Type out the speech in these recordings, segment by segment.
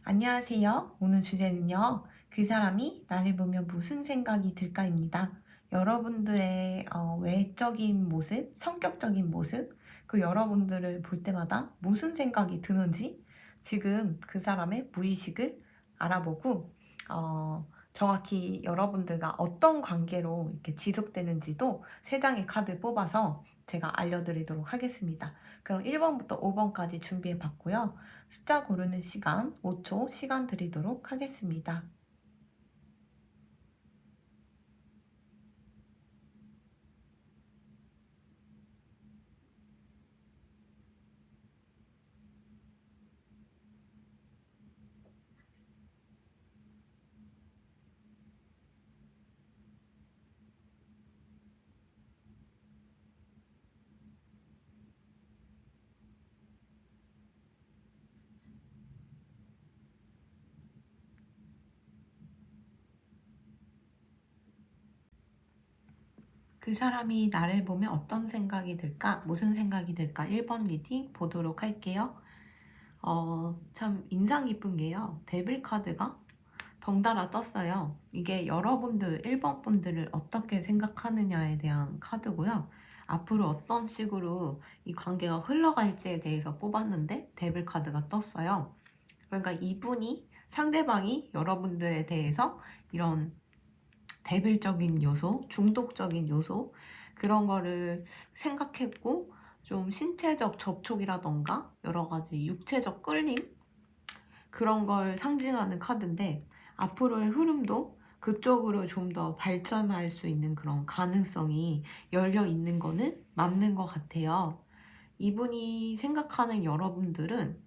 안녕하세요. 오늘 주제는요. 그 사람이 나를 보면 무슨 생각이 들까입니다. 여러분들의 외적인 모습, 성격적인 모습, 그 여러분들을 볼 때마다 무슨 생각이 드는지 지금 그 사람의 무의식을 알아보고 정확히 여러분들과 어떤 관계로 이렇게 지속되는지도 세 장의 카드 뽑아서 제가 알려드리도록 하겠습니다. 그럼 1번부터 5번까지 준비해 봤고요. 숫자 고르는 시간 5초 시간 드리도록 하겠습니다. 그 사람이 나를 보면 어떤 생각이 들까? 무슨 생각이 들까? 1번 리딩 보도록 할게요. 참 인상 깊은 게요. 데빌 카드가 덩달아 떴어요. 이게 여러분들 1번 분들을 어떻게 생각하느냐에 대한 카드고요. 앞으로 어떤 식으로 이 관계가 흘러갈지에 대해서 뽑았는데 데빌 카드가 떴어요. 그러니까 이분이 상대방이 여러분들에 대해서 이런 대빌적인 요소, 중독적인 요소 그런 거를 생각했고 좀 신체적 접촉이라던가 여러 가지 육체적 끌림 그런 걸 상징하는 카드인데 앞으로의 흐름도 그쪽으로 좀 더 발전할 수 있는 그런 가능성이 열려 있는 거는 맞는 것 같아요. 이분이 생각하는 여러분들은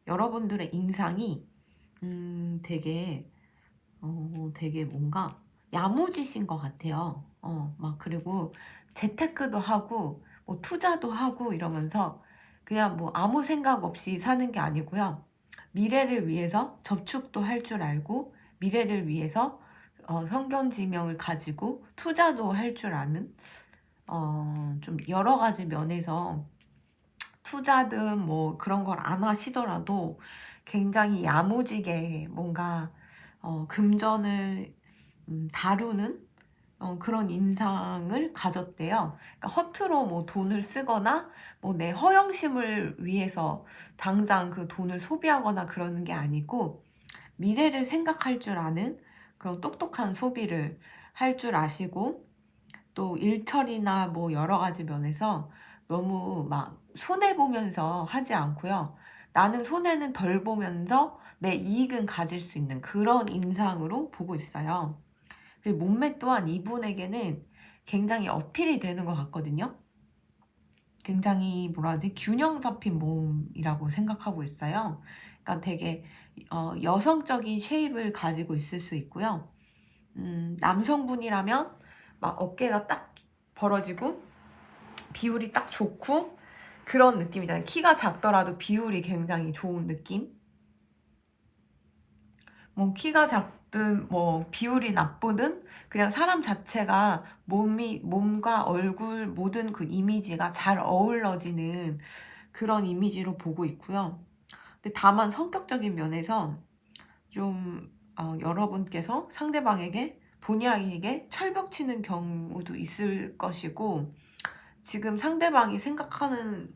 여러분들의 인상이 되게 뭔가 야무지신 것 같아요. 막 그리고 재테크도 하고 뭐 투자도 하고 이러면서 그냥 뭐 아무 생각 없이 사는 게 아니고요. 미래를 위해서 저축도 할 줄 알고 미래를 위해서 성견지명을 가지고 투자도 할 줄 아는 좀 여러 가지 면에서 투자든 뭐 그런 걸 안 하시더라도 굉장히 야무지게 뭔가 금전을 다루는 그런 인상을 가졌대요. 그러니까 허투루 뭐 돈을 쓰거나 뭐 내 허영심을 위해서 당장 그 돈을 소비하거나 그러는 게 아니고 미래를 생각할 줄 아는 그런 똑똑한 소비를 할 줄 아시고 또 일처리나 뭐 여러 가지 면에서 너무 막 손해보면서 하지 않고요. 나는 손해는 덜 보면서 내 이익은 가질 수 있는 그런 인상으로 보고 있어요. 그리고 몸매 또한 이분에게는 굉장히 어필이 되는 것 같거든요. 굉장히 뭐라 하지? 균형 잡힌 몸이라고 생각하고 있어요. 그러니까 되게 여성적인 쉐입을 가지고 있을 수 있고요. 남성분이라면 막 어깨가 딱 벌어지고 비율이 딱 좋고 그런 느낌이잖아요. 키가 작더라도 비율이 굉장히 좋은 느낌? 뭐 키가 작든 뭐 비율이 나쁘든 그냥 사람 자체가 몸과 얼굴 모든 그 이미지가 잘 어우러지는 그런 이미지로 보고 있고요. 근데 다만 성격적인 면에서 좀 여러분께서 상대방에게 본의 아니게 철벽 치는 경우도 있을 것이고 지금 상대방이 생각하는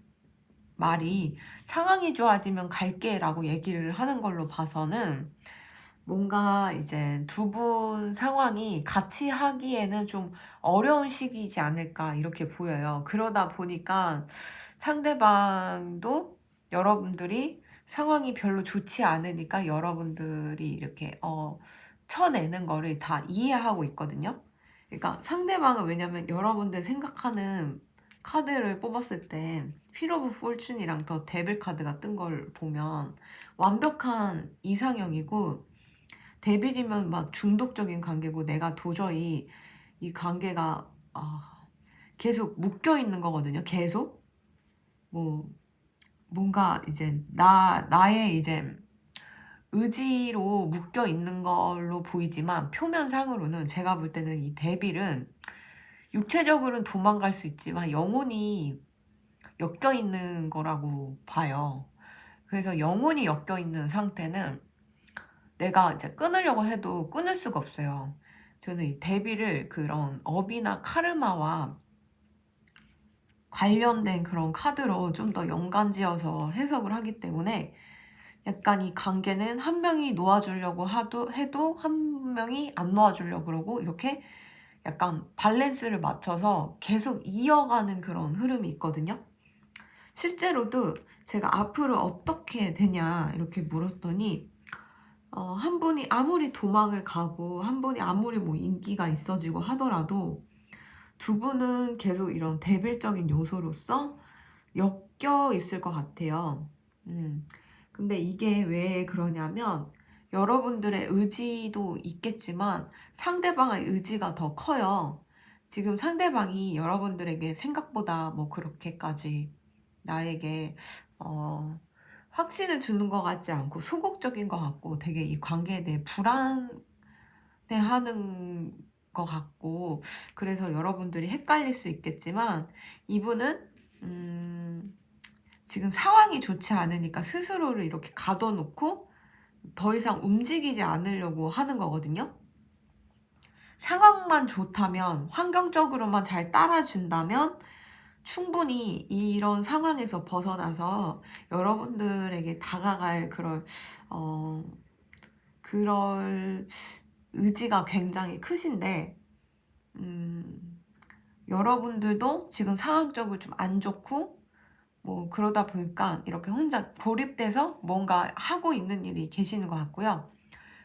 말이 상황이 좋아지면 갈게 라고 얘기를 하는 걸로 봐서는 뭔가 이제 두 분 상황이 같이 하기에는 좀 어려운 시기이지 않을까 이렇게 보여요. 그러다 보니까 상대방도 여러분들이 상황이 별로 좋지 않으니까 여러분들이 이렇게 쳐내는 거를 다 이해하고 있거든요. 그러니까 상대방은 왜냐면 여러분들 생각하는 카드를 뽑았을 때 휠 오브 포춘이랑 더 데빌 카드가 뜬 걸 보면 완벽한 이상형이고 데빌이면 막 중독적인 관계고 내가 도저히 이 관계가 계속 묶여 있는 거거든요. 계속 뭐 뭔가 이제 나의 이제 의지로 묶여 있는 걸로 보이지만 표면상으로는 제가 볼 때는 이 데빌은 육체적으로는 도망갈 수 있지만 영혼이 엮여 있는 거라고 봐요. 그래서 영혼이 엮여 있는 상태는 내가 이제 끊으려고 해도 끊을 수가 없어요. 저는 이 데뷔를 그런 업이나 카르마와 관련된 그런 카드로 좀 더 연관지어서 해석을 하기 때문에 약간 이 관계는 한 명이 놓아주려고 해도 한 명이 안 놓아주려고 그러고 이렇게 약간 밸런스를 맞춰서 계속 이어가는 그런 흐름이 있거든요. 실제로도 제가 앞으로 어떻게 되냐 이렇게 물었더니 한 분이 아무리 도망을 가고 한 분이 아무리 뭐 인기가 있어지고 하더라도 두 분은 계속 이런 대biểu 적인 요소로서 엮여 있을 것 같아요. 근데 이게 왜 그러냐면 여러분들의 의지도 있겠지만 상대방의 의지가 더 커요. 지금 상대방이 여러분들에게 생각보다 뭐 그렇게까지 나에게 확신을 주는 것 같지 않고 소극적인 것 같고 되게 이 관계에 대해 불안해하는 것 같고 그래서 여러분들이 헷갈릴 수 있겠지만 이분은 지금 상황이 좋지 않으니까 스스로를 이렇게 가둬놓고 더 이상 움직이지 않으려고 하는 거거든요. 상황만 좋다면 환경적으로만 잘 따라준다면 충분히 이런 상황에서 벗어나서 여러분들에게 다가갈 그럴 의지가 굉장히 크신데 여러분들도 지금 상황적으로 좀 안 좋고 뭐 그러다 보니까 이렇게 혼자 고립돼서 뭔가 하고 있는 일이 계시는 것 같고요.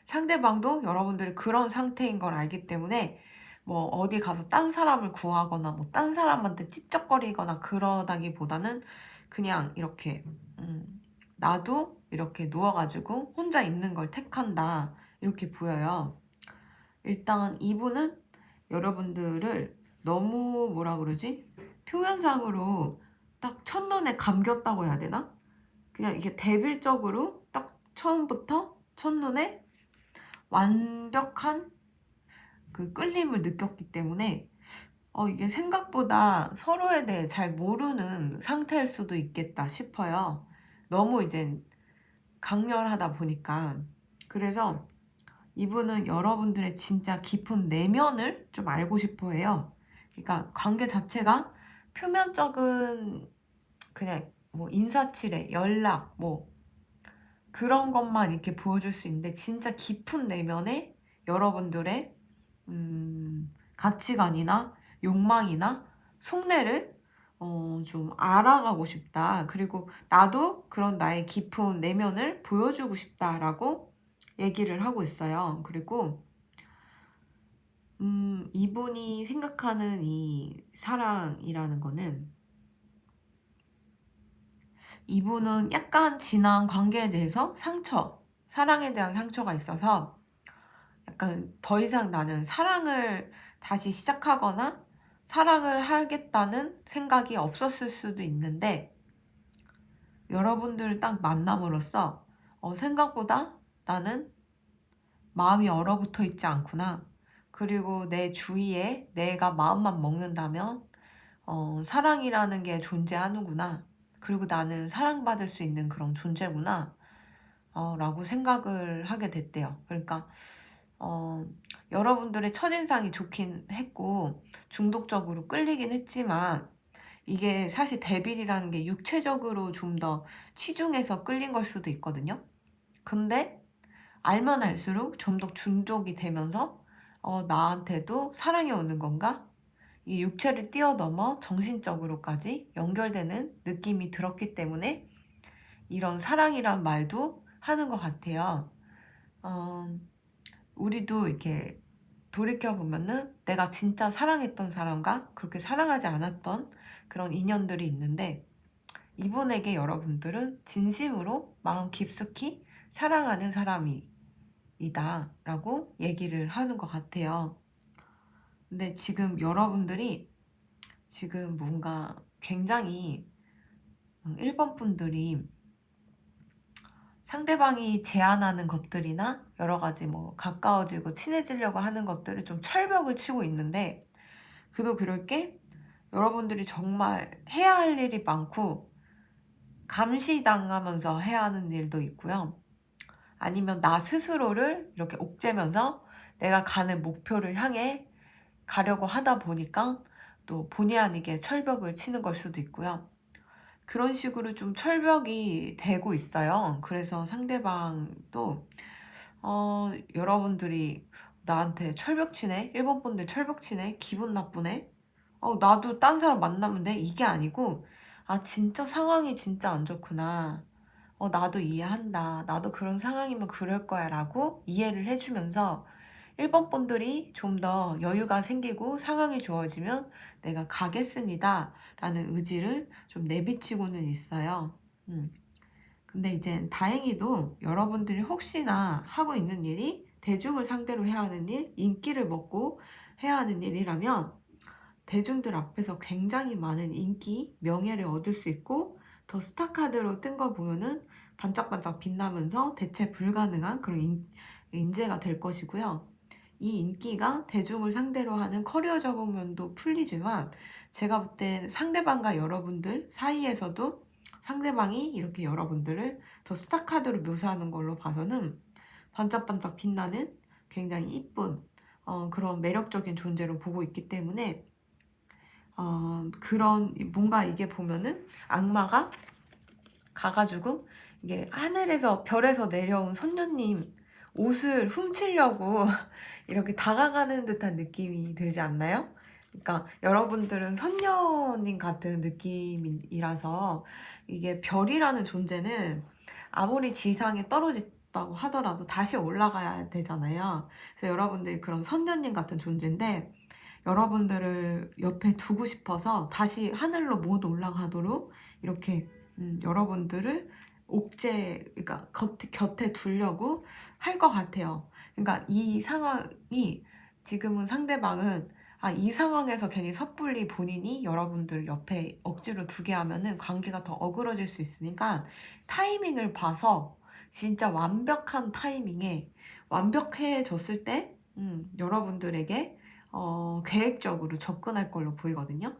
상대방도 여러분들이 그런 상태인 걸 알기 때문에 뭐 어디 가서 딴 사람을 구하거나 뭐 딴 사람한테 찝쩍거리거나 그러다기보다는 그냥 이렇게 나도 이렇게 누워가지고 혼자 있는 걸 택한다 이렇게 보여요. 일단 이분은 여러분들을 너무 뭐라 그러지? 표면상으로 딱 첫눈에 감겼다고 해야 되나? 그냥 이게 대빌적으로 딱 처음부터 첫눈에 완벽한 그 끌림을 느꼈기 때문에 이게 생각보다 서로에 대해 잘 모르는 상태일 수도 있겠다 싶어요. 너무 이제 강렬하다 보니까. 그래서 이분은 여러분들의 진짜 깊은 내면을 좀 알고 싶어 해요. 그러니까 관계 자체가 표면적인 그냥 뭐 인사치레, 연락, 뭐 그런 것만 이렇게 보여줄 수 있는데 진짜 깊은 내면에 여러분들의 가치관이나 욕망이나 속내를 좀 알아가고 싶다. 그리고 나도 그런 나의 깊은 내면을 보여주고 싶다라고 얘기를 하고 있어요. 그리고 이분이 생각하는 이 사랑이라는 거는 이분은 약간 지난 관계에 대해서 사랑에 대한 상처가 있어서 약간 더 이상 나는 사랑을 다시 시작하거나 사랑을 하겠다는 생각이 없었을 수도 있는데 여러분들을 딱 만남으로써 생각보다 나는 마음이 얼어붙어 있지 않구나. 그리고 내 주위에 내가 마음만 먹는다면 사랑이라는 게 존재하는구나. 그리고 나는 사랑받을 수 있는 그런 존재구나. 라고 생각을 하게 됐대요. 그러니까 여러분들의 첫인상이 좋긴 했고 중독적으로 끌리긴 했지만 이게 사실 데빌이라는 게 육체적으로 좀 더 치중해서 끌린 걸 수도 있거든요. 근데 알면 알수록 좀 더 중독이 되면서 나한테도 사랑이 오는 건가? 이 육체를 뛰어넘어 정신적으로까지 연결되는 느낌이 들었기 때문에 이런 사랑이란 말도 하는 것 같아요. 어, 우리도 이렇게 돌이켜보면은 내가 진짜 사랑했던 사람과 그렇게 사랑하지 않았던 그런 인연들이 있는데 이분에게 여러분들은 진심으로 마음 깊숙이 사랑하는 사람이다 라고 얘기를 하는 것 같아요. 근데 지금 여러분들이 지금 뭔가 굉장히 1번 분들이 상대방이 제안하는 것들이나 여러 가지 뭐 가까워지고 친해지려고 하는 것들을 좀 철벽을 치고 있는데 그도 그럴 게 여러분들이 정말 해야 할 일이 많고 감시당하면서 해야 하는 일도 있고요. 아니면 나 스스로를 이렇게 옥죄면서 내가 가는 목표를 향해 가려고 하다 보니까 또 본의 아니게 철벽을 치는 걸 수도 있고요. 그런 식으로 좀 철벽이 되고 있어요. 그래서 상대방도 여러분들이 나한테 철벽 치네? 일본 분들 철벽 치네? 기분 나쁘네? 나도 딴 사람 만나면 돼? 이게 아니고, 아, 진짜 상황이 진짜 안 좋구나. 나도 이해한다. 나도 그런 상황이면 그럴 거야. 라고 이해를 해주면서 일본 분들이 좀 더 여유가 생기고 상황이 좋아지면 내가 가겠습니다. 라는 의지를 좀 내비치고는 있어요. 근데 이제 다행히도 여러분들이 혹시나 하고 있는 일이 대중을 상대로 해야 하는 일, 인기를 먹고 해야 하는 일이라면 대중들 앞에서 굉장히 많은 인기, 명예를 얻을 수 있고 더 스타카드로 뜬 거 보면은 반짝반짝 빛나면서 대체 불가능한 그런 인재가 될 것이고요. 이 인기가 대중을 상대로 하는 커리어적인 면도 풀리지만 제가 볼 때 상대방과 여러분들 사이에서도 상대방이 이렇게 여러분들을 더 스타카드로 묘사하는 걸로 봐서는 반짝반짝 빛나는 굉장히 이쁜 그런 매력적인 존재로 보고 있기 때문에 그런 뭔가 이게 보면은 악마가 가가지고 이게 하늘에서 별에서 내려온 선녀님 옷을 훔치려고 이렇게 다가가는 듯한 느낌이 들지 않나요? 그러니까 여러분들은 선녀님 같은 느낌이라서 이게 별이라는 존재는 아무리 지상에 떨어졌다고 하더라도 다시 올라가야 되잖아요. 그래서 여러분들이 그런 선녀님 같은 존재인데 여러분들을 옆에 두고 싶어서 다시 하늘로 못 올라가도록 이렇게 여러분들을 그러니까 곁에 두려고 할 것 같아요. 그러니까 이 상황이 지금은 상대방은 이 상황에서 괜히 섣불리 본인이 여러분들 옆에 억지로 두게 하면은 관계가 더 어그러질 수 있으니까 타이밍을 봐서 진짜 완벽한 타이밍에 완벽해졌을 때 여러분들에게 계획적으로 접근할 걸로 보이거든요.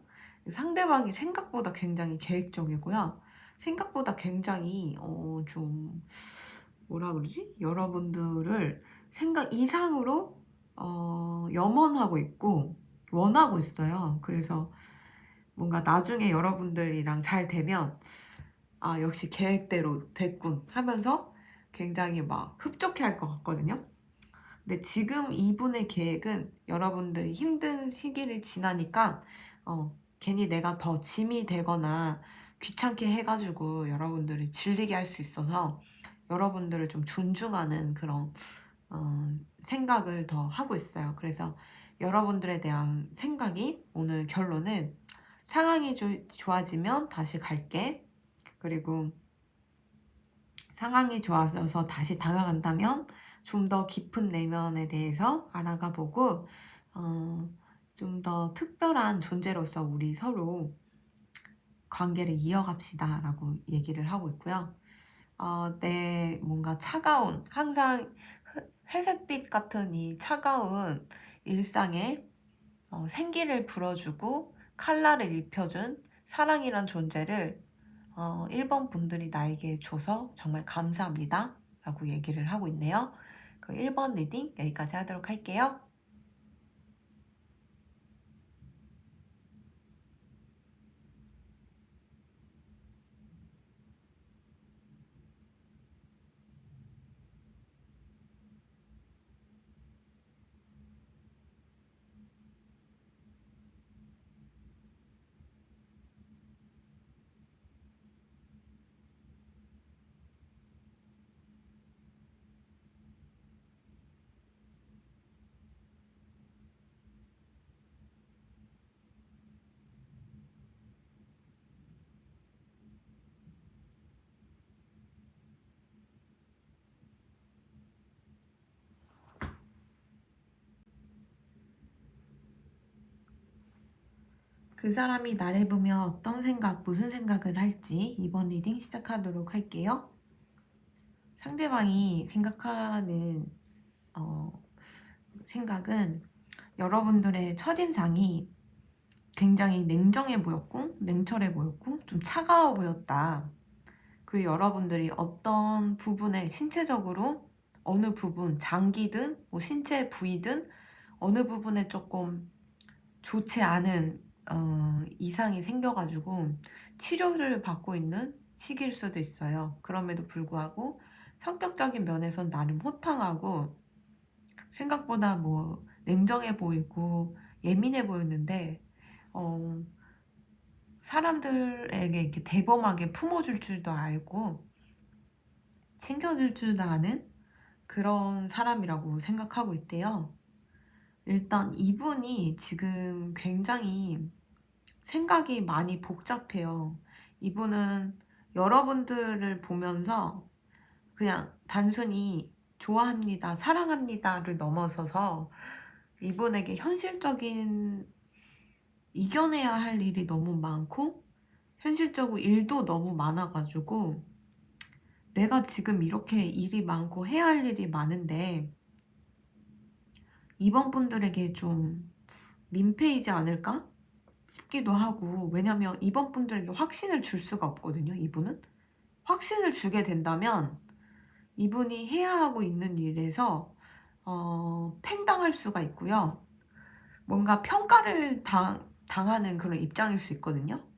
상대방이 생각보다 굉장히 계획적이고요. 생각보다 굉장히 좀 뭐라 그러지? 여러분들을 생각 이상으로 염원하고 있고 원하고 있어요. 그래서 뭔가 나중에 여러분들이랑 잘 되면 역시 계획대로 됐군 하면서 굉장히 막 흡족해 할 것 같거든요. 근데 지금 이분의 계획은 여러분들이 힘든 시기를 지나니까 괜히 내가 더 짐이 되거나 귀찮게 해가지고 여러분들을 질리게 할 수 있어서 여러분들을 좀 존중하는 그런 생각을 더 하고 있어요. 그래서 여러분들에 대한 생각이 오늘 결론은 상황이 좋아지면 다시 갈게. 그리고 상황이 좋아져서 다시 다가간다면 좀 더 깊은 내면에 대해서 알아가 보고 좀 더 특별한 존재로서 우리 서로 관계를 이어갑시다 라고 얘기를 하고 있고요. 내 뭔가 차가운 항상 회색빛 같은 이 차가운 일상에 생기를 불어주고 칼날을 입혀준 사랑이란 존재를 1번 분들이 나에게 줘서 정말 감사합니다 라고 얘기를 하고 있네요. 그 1번 리딩 여기까지 하도록 할게요. 그 사람이 나를 보며 어떤 생각, 무슨 생각을 할지 이번 리딩 시작하도록 할게요. 상대방이 생각하는 생각은 여러분들의 첫인상이 굉장히 냉정해 보였고 냉철해 보였고 좀 차가워 보였다. 그 여러분들이 어떤 부분에 신체적으로 어느 부분, 장기든 뭐 신체 부위든 어느 부분에 조금 좋지 않은 이상이 생겨가지고 치료를 받고 있는 시기일 수도 있어요. 그럼에도 불구하고 성격적인 면에선 나름 호탕하고 생각보다 뭐 냉정해 보이고 예민해 보였는데 어, 사람들에게 이렇게 대범하게 품어줄 줄도 알고 챙겨줄 줄도 아는 그런 사람이라고 생각하고 있대요. 일단 이분이 지금 굉장히 생각이 많이 복잡해요. 이분은 여러분들을 보면서 그냥 단순히 좋아합니다, 사랑합니다를 넘어서서 이분에게 현실적인 이겨내야 할 일이 너무 많고 현실적으로 일도 너무 많아가지고 내가 지금 이렇게 일이 많고 해야 할 일이 많은데 이번 분들에게 좀 민폐이지 않을까 싶기도 하고, 왜냐면 이번 분들에게 확신을 줄 수가 없거든요. 이분은 확신을 주게 된다면 이분이 해야 하고 있는 일에서 팽당할 수가 있고요. 뭔가 평가를 당하는 그런 입장일 수 있거든요.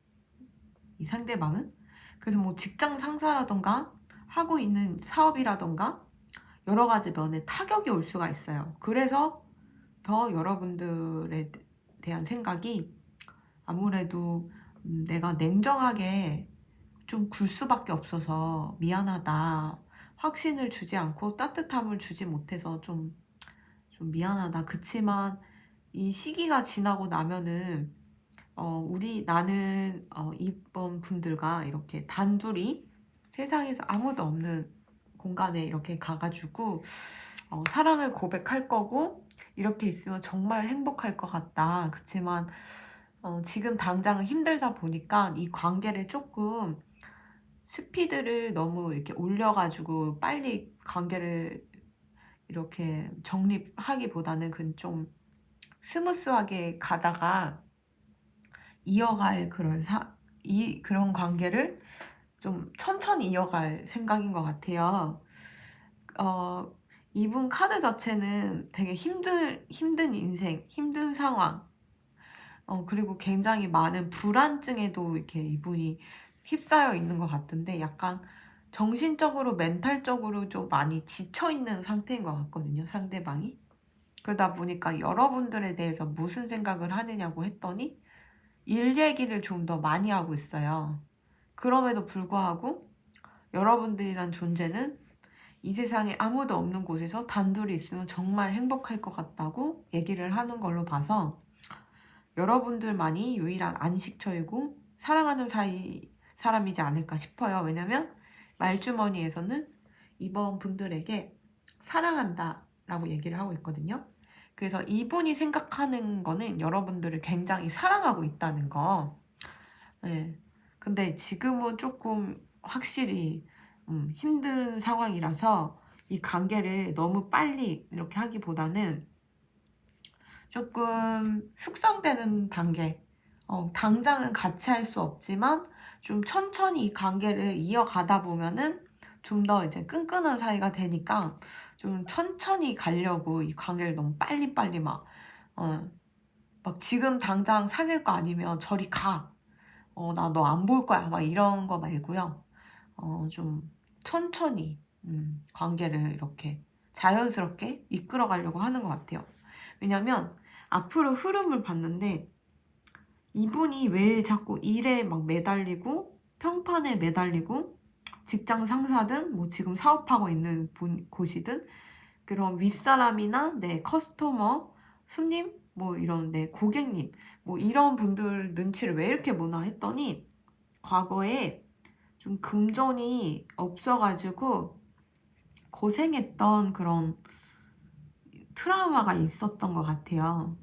이 상대방은. 그래서 뭐 직장 상사라던가 하고 있는 사업이라던가 여러 가지 면에 타격이 올 수가 있어요. 그래서 더 여러분들에 대한 생각이 아무래도 내가 냉정하게 좀 굴 수밖에 없어서 미안하다. 확신을 주지 않고 따뜻함을 주지 못해서 좀 미안하다. 그치만 이 시기가 지나고 나면은 나는 이번 분들과 이렇게 단둘이 세상에서 아무도 없는 공간에 이렇게 가가지고 사랑을 고백할 거고 이렇게 있으면 정말 행복할 것 같다. 그치만 지금 당장은 힘들다 보니까 이 관계를 조금 스피드를 너무 이렇게 올려가지고 빨리 관계를 이렇게 정립하기보다는 그좀 스무스하게 가다가 이어갈 그런 관계를 좀 천천히 이어갈 생각인 것 같아요. 어, 이분 카드 자체는 되게 힘든 인생, 힘든 상황, 그리고 굉장히 많은 불안증에도 이렇게 이분이 휩싸여 있는 것 같은데 약간 정신적으로, 멘탈적으로 좀 많이 지쳐있는 상태인 것 같거든요, 상대방이. 그러다 보니까 여러분들에 대해서 무슨 생각을 하느냐고 했더니 일 얘기를 좀 더 많이 하고 있어요. 그럼에도 불구하고 여러분들이란 존재는 이 세상에 아무도 없는 곳에서 단둘이 있으면 정말 행복할 것 같다고 얘기를 하는 걸로 봐서 여러분들만이 유일한 안식처이고 사랑하는 사람이지 않을까 싶어요. 왜냐면 말주머니에서는 이번 분들에게 사랑한다 라고 얘기를 하고 있거든요. 그래서 이분이 생각하는 거는 여러분들을 굉장히 사랑하고 있다는 거. 네. 근데 지금은 조금 확실히 힘든 상황이라서 이 관계를 너무 빨리 이렇게 하기보다는 조금 숙성되는 단계. 당장은 같이 할 수 없지만 좀 천천히 이 관계를 이어가다 보면은 좀 더 이제 끈끈한 사이가 되니까 좀 천천히 가려고 이 관계를 너무 빨리빨리 막 지금 당장 사귈 거 아니면 저리 가. 나 너 안 볼 거야. 막 이런 거 말고요. 좀 천천히 관계를 이렇게 자연스럽게 이끌어 가려고 하는 것 같아요. 왜냐면 앞으로 흐름을 봤는데 이분이 왜 자꾸 일에 막 매달리고 평판에 매달리고 직장 상사든 뭐 지금 사업하고 있는 곳이든 그런 윗사람이나 내 커스터머, 손님, 뭐 이런 내 고객님, 뭐 이런 분들 눈치를 왜 이렇게 보나 했더니 과거에 좀 금전이 없어가지고 고생했던 그런 트라우마가 있었던 것 같아요.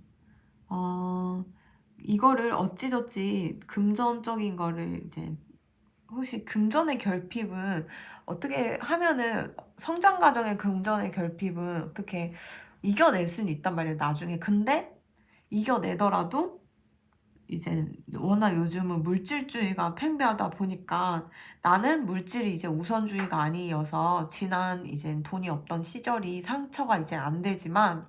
이거를 어찌저찌 금전적인 거를 이제 혹시 금전의 결핍은 어떻게 하면은 성장 과정의 금전의 결핍은 어떻게 이겨낼 수는 있단 말이에요, 나중에. 근데 이겨내더라도 이제 워낙 요즘은 물질주의가 팽배하다 보니까 나는 물질이 이제 우선주의가 아니어서 지난 이제 돈이 없던 시절이 상처가 이제 안 되지만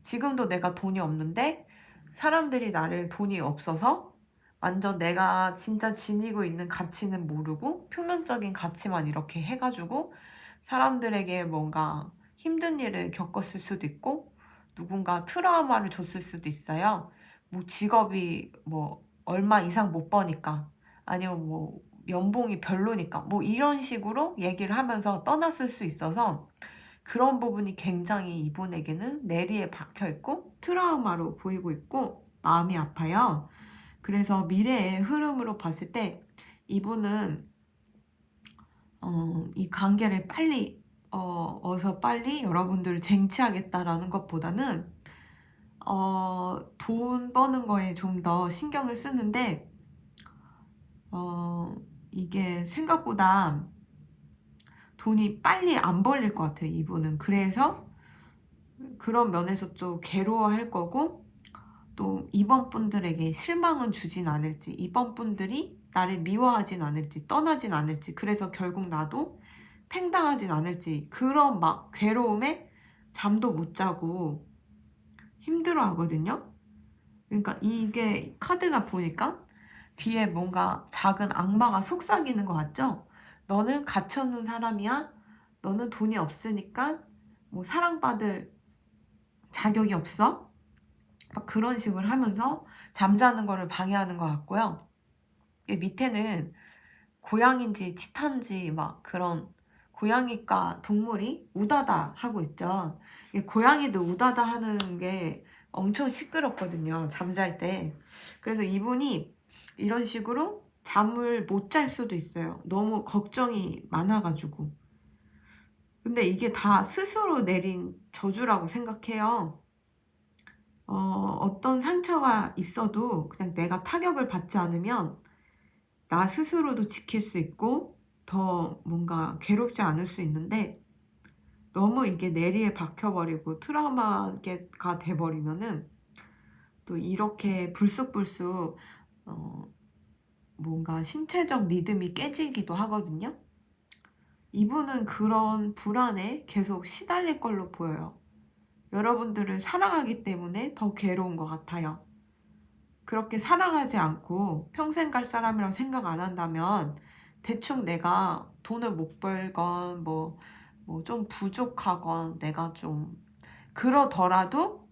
지금도 내가 돈이 없는데 사람들이 나를 돈이 없어서 완전 내가 진짜 지니고 있는 가치는 모르고 표면적인 가치만 이렇게 해가지고 사람들에게 뭔가 힘든 일을 겪었을 수도 있고 누군가 트라우마를 줬을 수도 있어요. 뭐 직업이 뭐 얼마 이상 못 버니까 아니면 뭐 연봉이 별로니까 뭐 이런 식으로 얘기를 하면서 떠났을 수 있어서 그런 부분이 굉장히 이분에게는 내리에 박혀 있고 트라우마로 보이고 있고 마음이 아파요. 그래서 미래의 흐름으로 봤을 때 이분은 이 관계를 빨리 어서 빨리 여러분들을 쟁취하겠다라는 것보다는 돈 버는 거에 좀 더 신경을 쓰는데 이게 생각보다 돈이 빨리 안 벌릴 것 같아요, 이분은. 그래서 그런 면에서 좀 괴로워할 거고 또 이번 분들에게 실망은 주진 않을지, 이번 분들이 나를 미워하진 않을지, 떠나진 않을지, 그래서 결국 나도 팽당하진 않을지, 그런 막 괴로움에 잠도 못 자고 힘들어 하거든요. 그러니까 이게 카드가 보니까 뒤에 뭔가 작은 악마가 속삭이는 것 같죠? 너는 갇혀놓은 사람이야. 너는 돈이 없으니까 뭐 사랑받을 자격이 없어. 막 그런 식으로 하면서 잠자는 거를 방해하는 것 같고요. 밑에는 고양인지 치타인지 막 그런 고양이과 동물이 우다다 하고 있죠. 고양이도 우다다 하는 게 엄청 시끄럽거든요, 잠잘 때. 그래서 이분이 이런 식으로 잠을 못 잘 수도 있어요. 너무 걱정이 많아가지고. 근데 이게 다 스스로 내린 저주라고 생각해요. 어떤 상처가 있어도 그냥 내가 타격을 받지 않으면 나 스스로도 지킬 수 있고 더 뭔가 괴롭지 않을 수 있는데 너무 이게 내리에 박혀버리고 트라우마가 돼버리면은 또 이렇게 불쑥불쑥 뭔가 신체적 리듬이 깨지기도 하거든요. 이분은 그런 불안에 계속 시달릴 걸로 보여요. 여러분들을 사랑하기 때문에 더 괴로운 것 같아요. 그렇게 사랑하지 않고 평생 갈 사람이라고 생각 안 한다면 대충 내가 돈을 못 벌건 뭐 좀 부족하건 내가 좀 그러더라도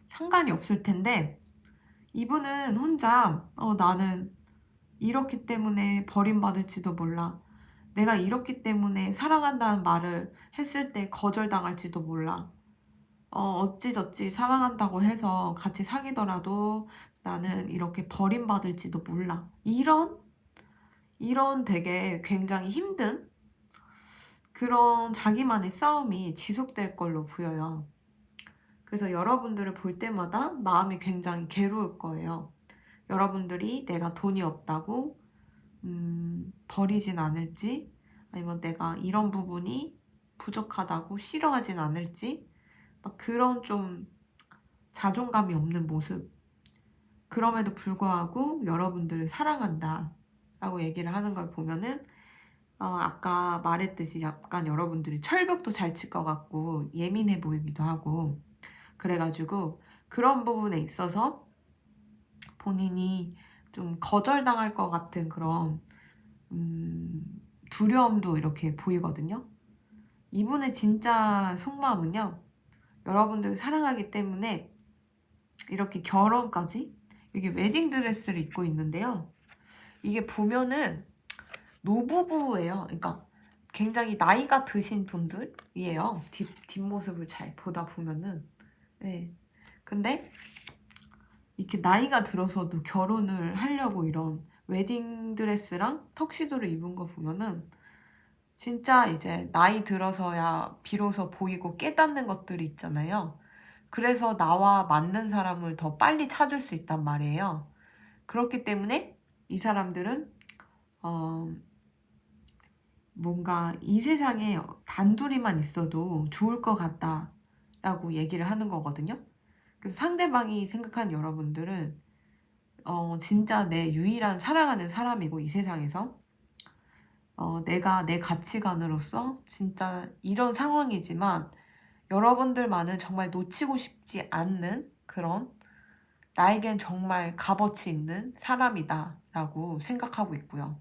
상관이 없을 텐데 이분은 혼자 나는 이렇기 때문에 버림받을지도 몰라. 내가 이렇기 때문에 사랑한다는 말을 했을 때 거절당할지도 몰라. 어찌저찌 사랑한다고 해서 같이 사귀더라도 나는 이렇게 버림받을지도 몰라. 이런 되게 굉장히 힘든 그런 자기만의 싸움이 지속될 걸로 보여요. 그래서 여러분들을 볼 때마다 마음이 굉장히 괴로울 거예요. 여러분들이 내가 돈이 없다고 버리진 않을지, 아니면 내가 이런 부분이 부족하다고 싫어하진 않을지, 막 그런 좀 자존감이 없는 모습. 그럼에도 불구하고 여러분들을 사랑한다 라고 얘기를 하는 걸 보면은 아까 말했듯이 약간 여러분들이 철벽도 잘 칠 것 같고 예민해 보이기도 하고 그래가지고 그런 부분에 있어서 본인이 좀 거절당할 것 같은 그런 두려움도 이렇게 보이거든요. 이분의 진짜 속마음은요, 여러분들 사랑하기 때문에 이렇게 결혼까지 이게 웨딩드레스를 입고 있는데요. 이게 보면은 노부부예요. 그러니까 굉장히 나이가 드신 분들이에요. 뒷모습을 잘 보다 보면은. 네. 근데 이렇게 나이가 들어서도 결혼을 하려고 이런 웨딩드레스랑 턱시도를 입은 거 보면은 진짜 이제 나이 들어서야 비로소 보이고 깨닫는 것들이 있잖아요. 그래서 나와 맞는 사람을 더 빨리 찾을 수 있단 말이에요. 그렇기 때문에 이 사람들은 뭔가 이 세상에 단둘이만 있어도 좋을 것 같다라고 얘기를 하는 거거든요. 그래서 상대방이 생각하는 여러분들은 진짜 내 유일한 사랑하는 사람이고 이 세상에서 내가 내 가치관으로서 진짜 이런 상황이지만 여러분들만은 정말 놓치고 싶지 않는 그런 나에겐 정말 값어치 있는 사람이다 라고 생각하고 있고요.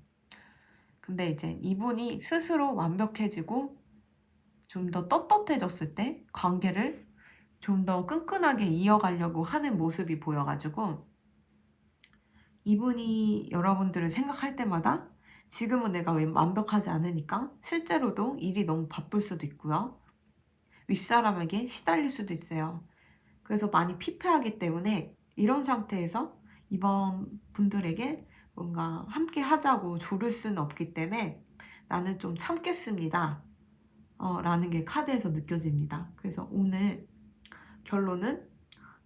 근데 이제 이분이 스스로 완벽해지고 좀 더 떳떳해졌을 때 관계를 좀 더 끈끈하게 이어가려고 하는 모습이 보여가지고 이분이 여러분들을 생각할 때마다 지금은 내가 왜 완벽하지 않으니까 실제로도 일이 너무 바쁠 수도 있고요. 윗사람에게 시달릴 수도 있어요. 그래서 많이 피폐하기 때문에 이런 상태에서 이번 분들에게 뭔가 함께 하자고 조를 수는 없기 때문에 나는 좀 참겠습니다. 라는 게 카드에서 느껴집니다. 그래서 오늘 결론은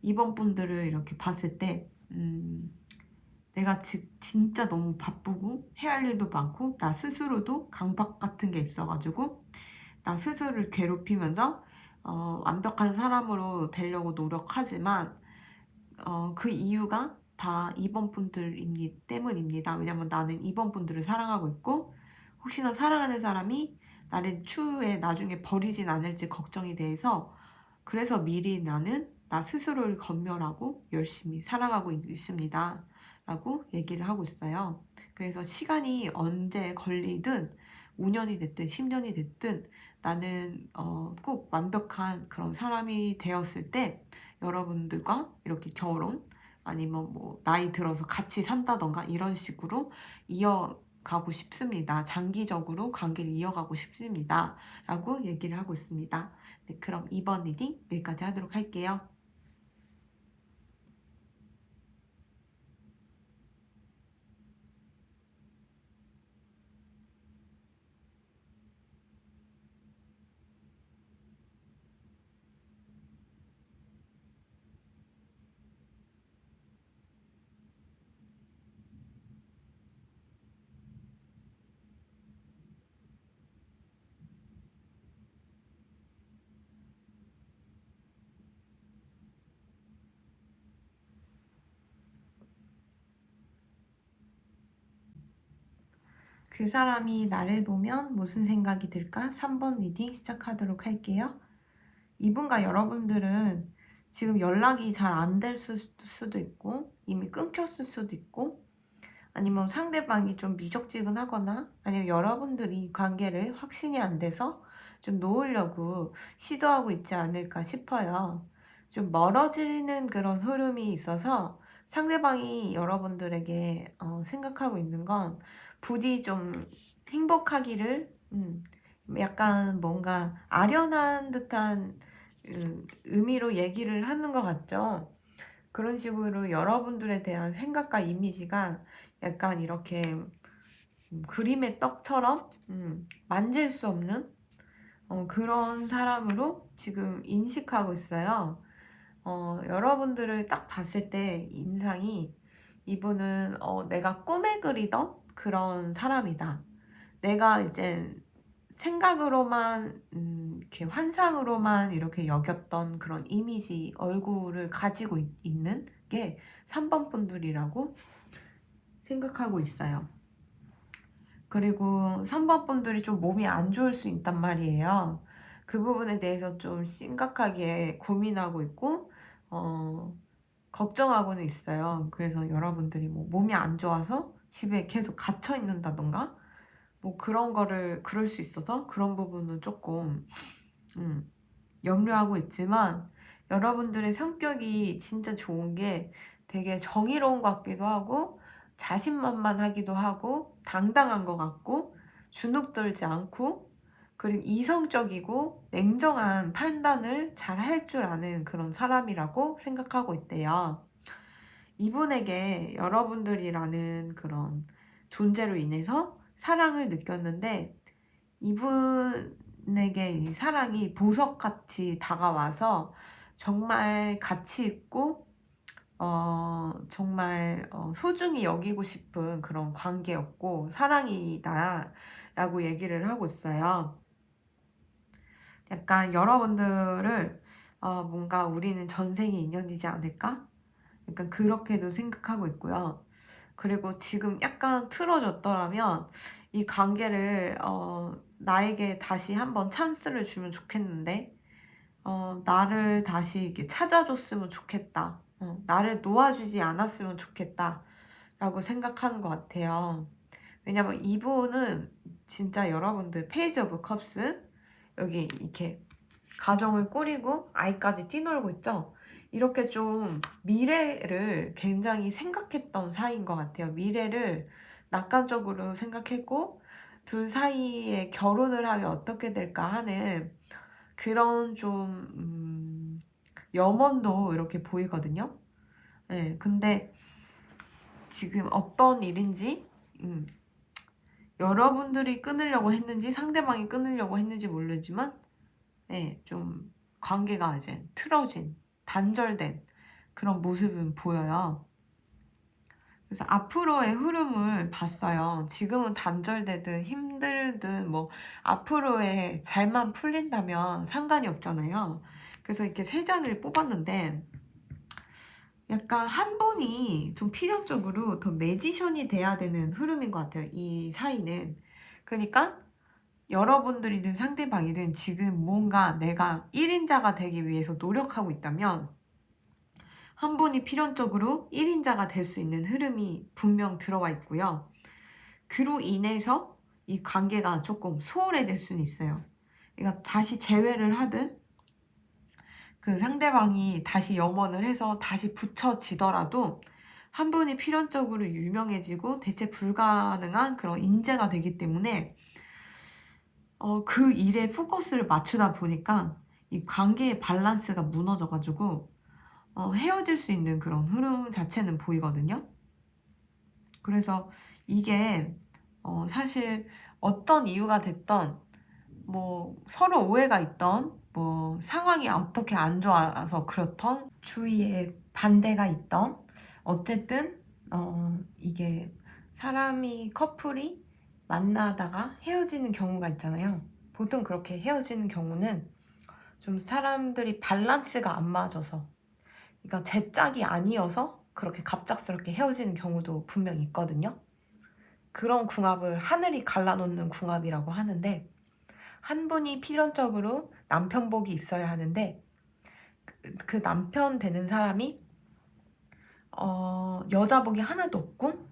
이번 분들을 이렇게 봤을 때 내가 진짜 너무 바쁘고 해야 할 일도 많고 나 스스로도 강박 같은 게 있어가지고 나 스스로를 괴롭히면서 완벽한 사람으로 되려고 노력하지만 그 이유가 다 이번 분들 때문입니다. 왜냐면 나는 이번 분들을 사랑하고 있고 혹시나 사랑하는 사람이 나를 추후에 나중에 버리진 않을지 걱정이 돼서 그래서 미리 나는 나 스스로를 건멸하고 열심히 살아가고 있습니다. 라고 얘기를 하고 있어요. 그래서 시간이 언제 걸리든 5년이 됐든 10년이 됐든 나는 꼭 완벽한 그런 사람이 되었을 때 여러분들과 이렇게 결혼 아니면 뭐 나이 들어서 같이 산다던가 이런 식으로 이어가고 싶습니다. 장기적으로 관계를 이어가고 싶습니다. 라고 얘기를 하고 있습니다. 네, 그럼 이번 리딩 여기까지 하도록 할게요. 그 사람이 나를 보면 무슨 생각이 들까? 3번 리딩 시작하도록 할게요. 이분과 여러분들은 지금 연락이 잘 안 될 수도 있고 이미 끊겼을 수도 있고 아니면 상대방이 좀 미적지근하거나 아니면 여러분들이 관계를 확신이 안 돼서 좀 놓으려고 시도하고 있지 않을까 싶어요. 좀 멀어지는 그런 흐름이 있어서 상대방이 여러분들에게 생각하고 있는 건 부디 좀 행복하기를 약간 뭔가 아련한 듯한 의미로 얘기를 하는 것 같죠. 그런 식으로 여러분들에 대한 생각과 이미지가 약간 이렇게 그림의 떡처럼 만질 수 없는 그런 사람으로 지금 인식하고 있어요. 여러분들을 딱 봤을 때 인상이 이분은 내가 꿈에 그리던 그런 사람이다. 내가 이제 생각으로만 이렇게 환상으로만 이렇게 여겼던 그런 이미지 얼굴을 가지고 있는 게 3번 분들이라고 생각하고 있어요. 그리고 3번 분들이 좀 몸이 안 좋을 수 있단 말이에요. 그 부분에 대해서 좀 심각하게 고민하고 있고 걱정하고는 있어요. 그래서 여러분들이 뭐 몸이 안 좋아서 집에 계속 갇혀 있는다던가 뭐 그런 거를 그럴 수 있어서 그런 부분은 조금 염려하고 있지만 여러분들의 성격이 진짜 좋은 게 되게 정의로운 것 같기도 하고 자신만만하기도 하고 당당한 것 같고 주눅들지 않고 그리고 이성적이고 냉정한 판단을 잘 할 줄 아는 그런 사람이라고 생각하고 있대요. 이분에게 여러분들이라는 그런 존재로 인해서 사랑을 느꼈는데 이분에게 이 사랑이 보석같이 다가와서 정말 가치 있고 정말 소중히 여기고 싶은 그런 관계였고 사랑이다 라고 얘기를 하고 있어요. 약간 여러분들을 뭔가 우리는 전생의 인연이지 않을까? 약간 그렇게도 생각하고 있고요. 그리고 지금 약간 틀어졌더라면 이 관계를 나에게 다시 한번 찬스를 주면 좋겠는데 나를 다시 이렇게 찾아줬으면 좋겠다. 나를 놓아주지 않았으면 좋겠다. 라고 생각하는 것 같아요. 왜냐면 이분은 진짜 여러분들 페이지 오브 컵스 여기 이렇게 가정을 꾸리고 아이까지 뛰놀고 있죠. 이렇게 좀 미래를 굉장히 생각했던 사이인 것 같아요. 미래를 낙관적으로 생각했고 둘 사이에 결혼을 하면 어떻게 될까 하는 그런 좀 염원도 이렇게 보이거든요. 네, 근데 지금 어떤 일인지 여러분들이 끊으려고 했는지 상대방이 끊으려고 했는지 모르지만 네, 좀 관계가 이제 틀어진, 단절된 그런 모습은 보여요. 그래서 앞으로의 흐름을 봤어요. 지금은 단절되든 힘들든 뭐 앞으로의 잘만 풀린다면 상관이 없잖아요. 그래서 이렇게 세 장을 뽑았는데 약간 한 분이 좀 필연적으로 더 매지션이 돼야 되는 흐름인 것 같아요. 이 사이는. 그러니까 여러분들이든 상대방이든 지금 뭔가 내가 1인자가 되기 위해서 노력하고 있다면 한 분이 필연적으로 1인자가 될 수 있는 흐름이 분명 들어와 있고요. 그로 인해서 이 관계가 조금 소홀해질 수는 있어요. 그러니까 다시 재회를 하든 그 상대방이 다시 염원을 해서 다시 붙여지더라도 한 분이 필연적으로 유명해지고 대체 불가능한 그런 인재가 되기 때문에 그 일에 포커스를 맞추다 보니까 이 관계의 밸런스가 무너져가지고 헤어질 수 있는 그런 흐름 자체는 보이거든요. 그래서 이게 사실 어떤 이유가 됐던 뭐 서로 오해가 있던 뭐 상황이 어떻게 안 좋아서 그렇던 주위에 반대가 있던 어쨌든 이게 사람이 커플이 만나다가 헤어지는 경우가 있잖아요. 보통 그렇게 헤어지는 경우는 좀 사람들이 밸런스가 안 맞아서 그러니까 제 짝이 아니어서 그렇게 갑작스럽게 헤어지는 경우도 분명 있거든요. 그런 궁합을 하늘이 갈라놓는 궁합이라고 하는데 한 분이 필연적으로 남편복이 있어야 하는데 그 남편 되는 사람이 여자복이 하나도 없고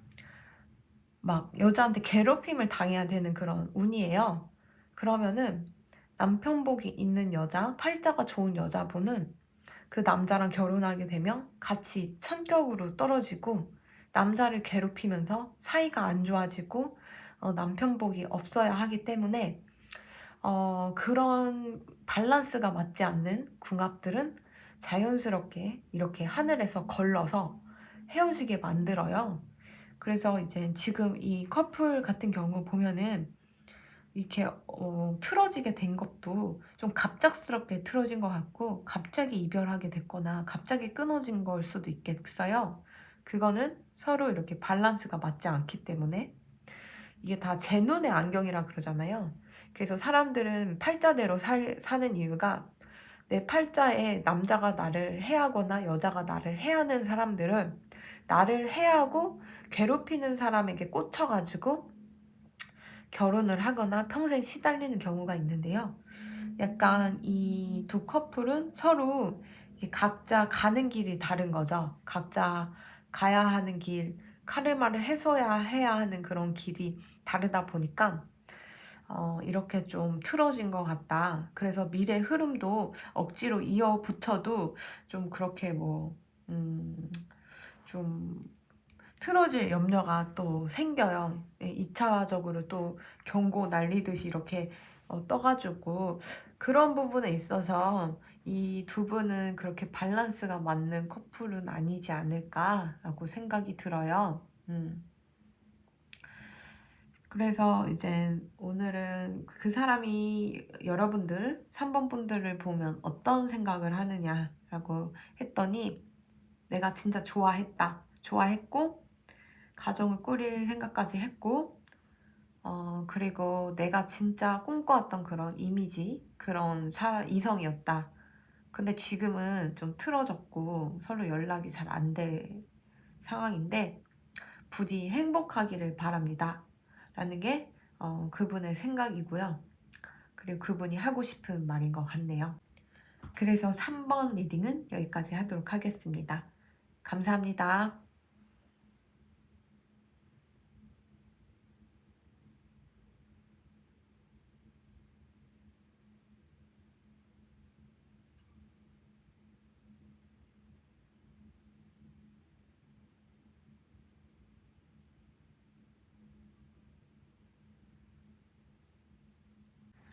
막 여자한테 괴롭힘을 당해야 되는 그런 운이에요. 그러면은 남편복이 있는 여자, 팔자가 좋은 여자분은 그 남자랑 결혼하게 되면 같이 천격으로 떨어지고 남자를 괴롭히면서 사이가 안 좋아지고 남편복이 없어야 하기 때문에 그런 밸런스가 맞지 않는 궁합들은 자연스럽게 이렇게 하늘에서 걸러서 헤어지게 만들어요. 그래서 이제 지금 이 커플 같은 경우 보면은 이렇게 틀어지게 된 것도 좀 갑작스럽게 틀어진 것 같고 갑자기 이별하게 됐거나 갑자기 끊어진 걸 수도 있겠어요. 그거는 서로 이렇게 밸런스가 맞지 않기 때문에 이게 다 제 눈의 안경이라 그러잖아요. 그래서 사람들은 팔자대로 사는 이유가 내 팔자에 남자가 나를 해하거나 여자가 나를 해하는 사람들은 나를 해하고 괴롭히는 사람에게 꽂혀가지고 결혼을 하거나 평생 시달리는 경우가 있는데요. 약간 이 두 커플은 서로 각자 가는 길이 다른 거죠. 각자 가야 하는 길, 카르마를 해야 하는 그런 길이 다르다 보니까 이렇게 좀 틀어진 것 같다. 그래서 미래 흐름도 억지로 이어 붙여도 좀 그렇게 좀 틀어질 염려가 또 생겨요. 2차적으로 또 경고 날리듯이 이렇게 떠가지고 그런 부분에 있어서 이 두 분은 그렇게 밸런스가 맞는 커플은 아니지 않을까라고 생각이 들어요. 그래서 이제 오늘은 그 사람이 여러분들 3번 분들을 보면 어떤 생각을 하느냐라고 했더니 내가 진짜 좋아했다. 좋아했고 가정을 꾸릴 생각까지 했고 그리고 내가 진짜 꿈꿔왔던 그런 이미지, 그런 이성이었다. 근데 지금은 좀 틀어졌고 서로 연락이 잘 안 돼 상황인데 부디 행복하기를 바랍니다. 라는 게 그분의 생각이고요. 그리고 그분이 하고 싶은 말인 것 같네요. 그래서 3번 리딩은 여기까지 하도록 하겠습니다. 감사합니다.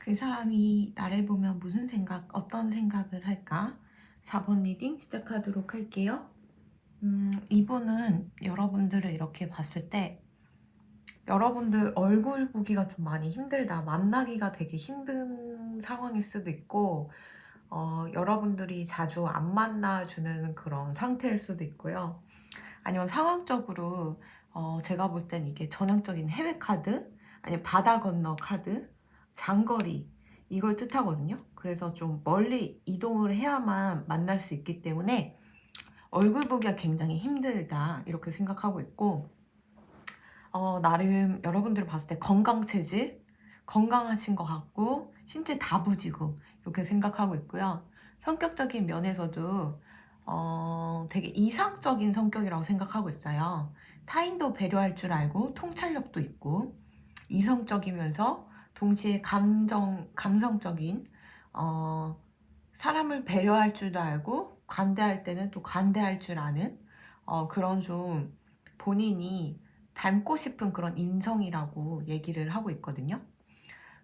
그 사람이 나를 보면 무슨 생각, 어떤 생각을 할까? 4번 리딩 시작하도록 할게요. 이분은 여러분들을 이렇게 봤을 때 여러분들 얼굴 보기가 좀 많이 힘들다. 만나기가 되게 힘든 상황일 수도 있고 여러분들이 자주 안 만나주는 그런 상태일 수도 있고요. 아니면 상황적으로 제가 볼 땐 이게 전형적인 해외 카드, 아니면 바다 건너 카드, 장거리 이걸 뜻하거든요. 그래서 좀 멀리 이동을 해야만 만날 수 있기 때문에 얼굴 보기가 굉장히 힘들다 이렇게 생각하고 있고 나름 여러분들 봤을 때 건강 체질, 건강하신 것 같고 신체 다부지고 이렇게 생각하고 있고요. 성격적인 면에서도 되게 이상적인 성격이라고 생각하고 있어요. 타인도 배려할 줄 알고 통찰력도 있고 이성적이면서 동시에 감성적인 사람을 배려할 줄도 알고 관대할 때는 또 관대할 줄 아는 그런 좀 본인이 닮고 싶은 그런 인성이라고 얘기를 하고 있거든요.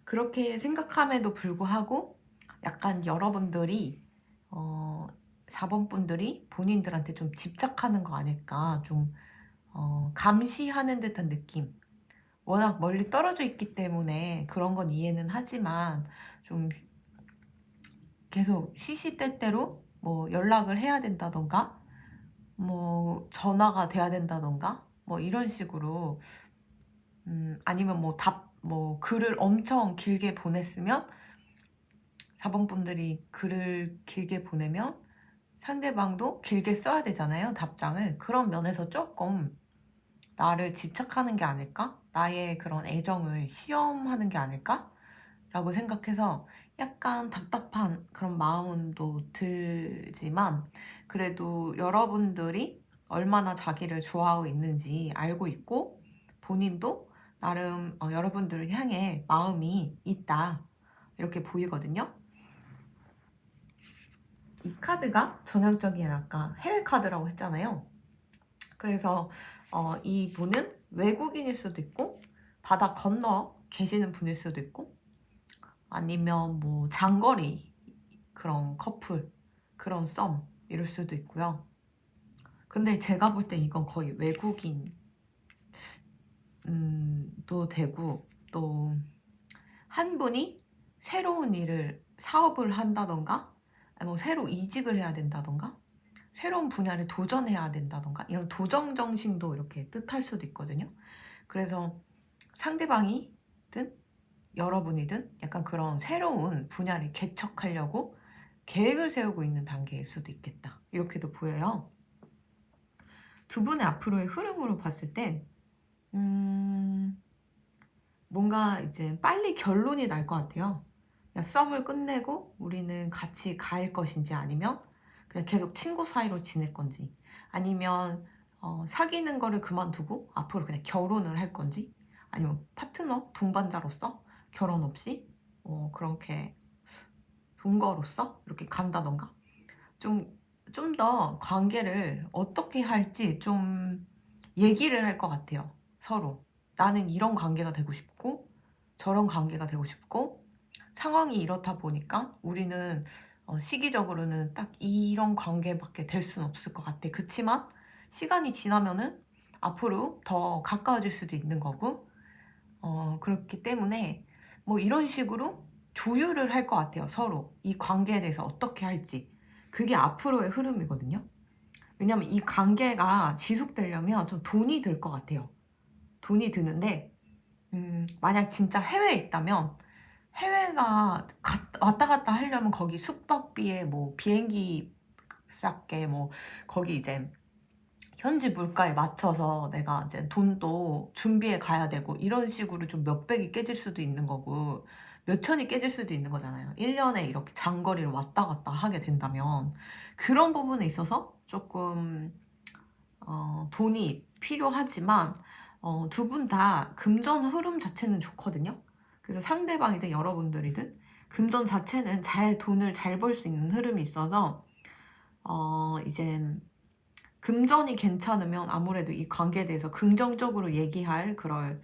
그렇게 생각함에도 불구하고 약간 여러분들이 4번 분들이 본인들한테 좀 집착하는 거 아닐까, 좀 감시하는 듯한 느낌. 워낙 멀리 떨어져 있기 때문에 그런 건 이해는 하지만 좀 계속 시시때때로 뭐 연락을 해야 된다던가 뭐 전화가 돼야 된다던가 뭐 이런 식으로 아니면 뭐 글을 엄청 길게 보냈으면 4번 분들이 글을 길게 보내면 상대방도 길게 써야 되잖아요, 답장을. 그런 면에서 조금 나를 집착하는 게 아닐까? 나의 그런 애정을 시험하는 게 아닐까? 라고 생각해서 약간 답답한 그런 마음도 들지만 그래도 여러분들이 얼마나 자기를 좋아하고 있는지 알고 있고 본인도 나름 여러분들을 향해 마음이 있다 이렇게 보이거든요. 이 카드가 전형적인 아까 해외 카드라고 했잖아요. 그래서 이분은 외국인일 수도 있고 바다 건너 계시는 분일 수도 있고 아니면 뭐 장거리 그런 커플, 그런 썸 이럴 수도 있고요. 근데 제가 볼 때 이건 거의 외국인 도 되고 또 한 분이 새로운 일을 사업을 한다던가 뭐 새로 이직을 해야 된다던가 새로운 분야를 도전해야 된다던가 이런 도전 정신도 이렇게 뜻할 수도 있거든요. 그래서 상대방이든 여러분이든 약간 그런 새로운 분야를 개척하려고 계획을 세우고 있는 단계일 수도 있겠다. 이렇게도 보여요. 두 분의 앞으로의 흐름으로 봤을 땐 뭔가 이제 빨리 결론이 날 것 같아요. 그냥 썸을 끝내고 우리는 같이 갈 것인지 아니면 그냥 계속 친구 사이로 지낼 건지 아니면 사귀는 거를 그만두고 앞으로 그냥 결혼을 할 건지 아니면 파트너, 동반자로서 결혼 없이 그렇게 동거로서 이렇게 간다던가 좀 더 관계를 어떻게 할지 좀 얘기를 할 것 같아요. 서로. 나는 이런 관계가 되고 싶고 저런 관계가 되고 싶고 상황이 이렇다 보니까 우리는 시기적으로는 딱 이런 관계밖에 될 수는 없을 것 같아. 그치만 시간이 지나면은 앞으로 더 가까워질 수도 있는 거고 그렇기 때문에 뭐 이런 식으로 조율을 할 것 같아요. 서로 이 관계에 대해서 어떻게 할지. 그게 앞으로의 흐름이거든요. 왜냐면 이 관계가 지속되려면 좀 돈이 들 것 같아요. 돈이 드는데 만약 진짜 해외에 있다면 해외가 왔다 갔다 하려면 거기 숙박비에 뭐 비행기 쌌게 뭐 거기 이제 현지 물가에 맞춰서 내가 이제 돈도 준비해 가야 되고 이런 식으로 좀 몇백이 깨질 수도 있는 거고 몇천이 깨질 수도 있는 거잖아요. 1년에 이렇게 장거리를 왔다 갔다 하게 된다면 그런 부분에 있어서 조금 돈이 필요하지만 두 분 다 금전 흐름 자체는 좋거든요. 그래서 상대방이든 여러분들이든 금전 자체는 돈을 잘 벌 수 있는 흐름이 있어서 이제 금전이 괜찮으면 아무래도 이 관계에 대해서 긍정적으로 얘기할 그럴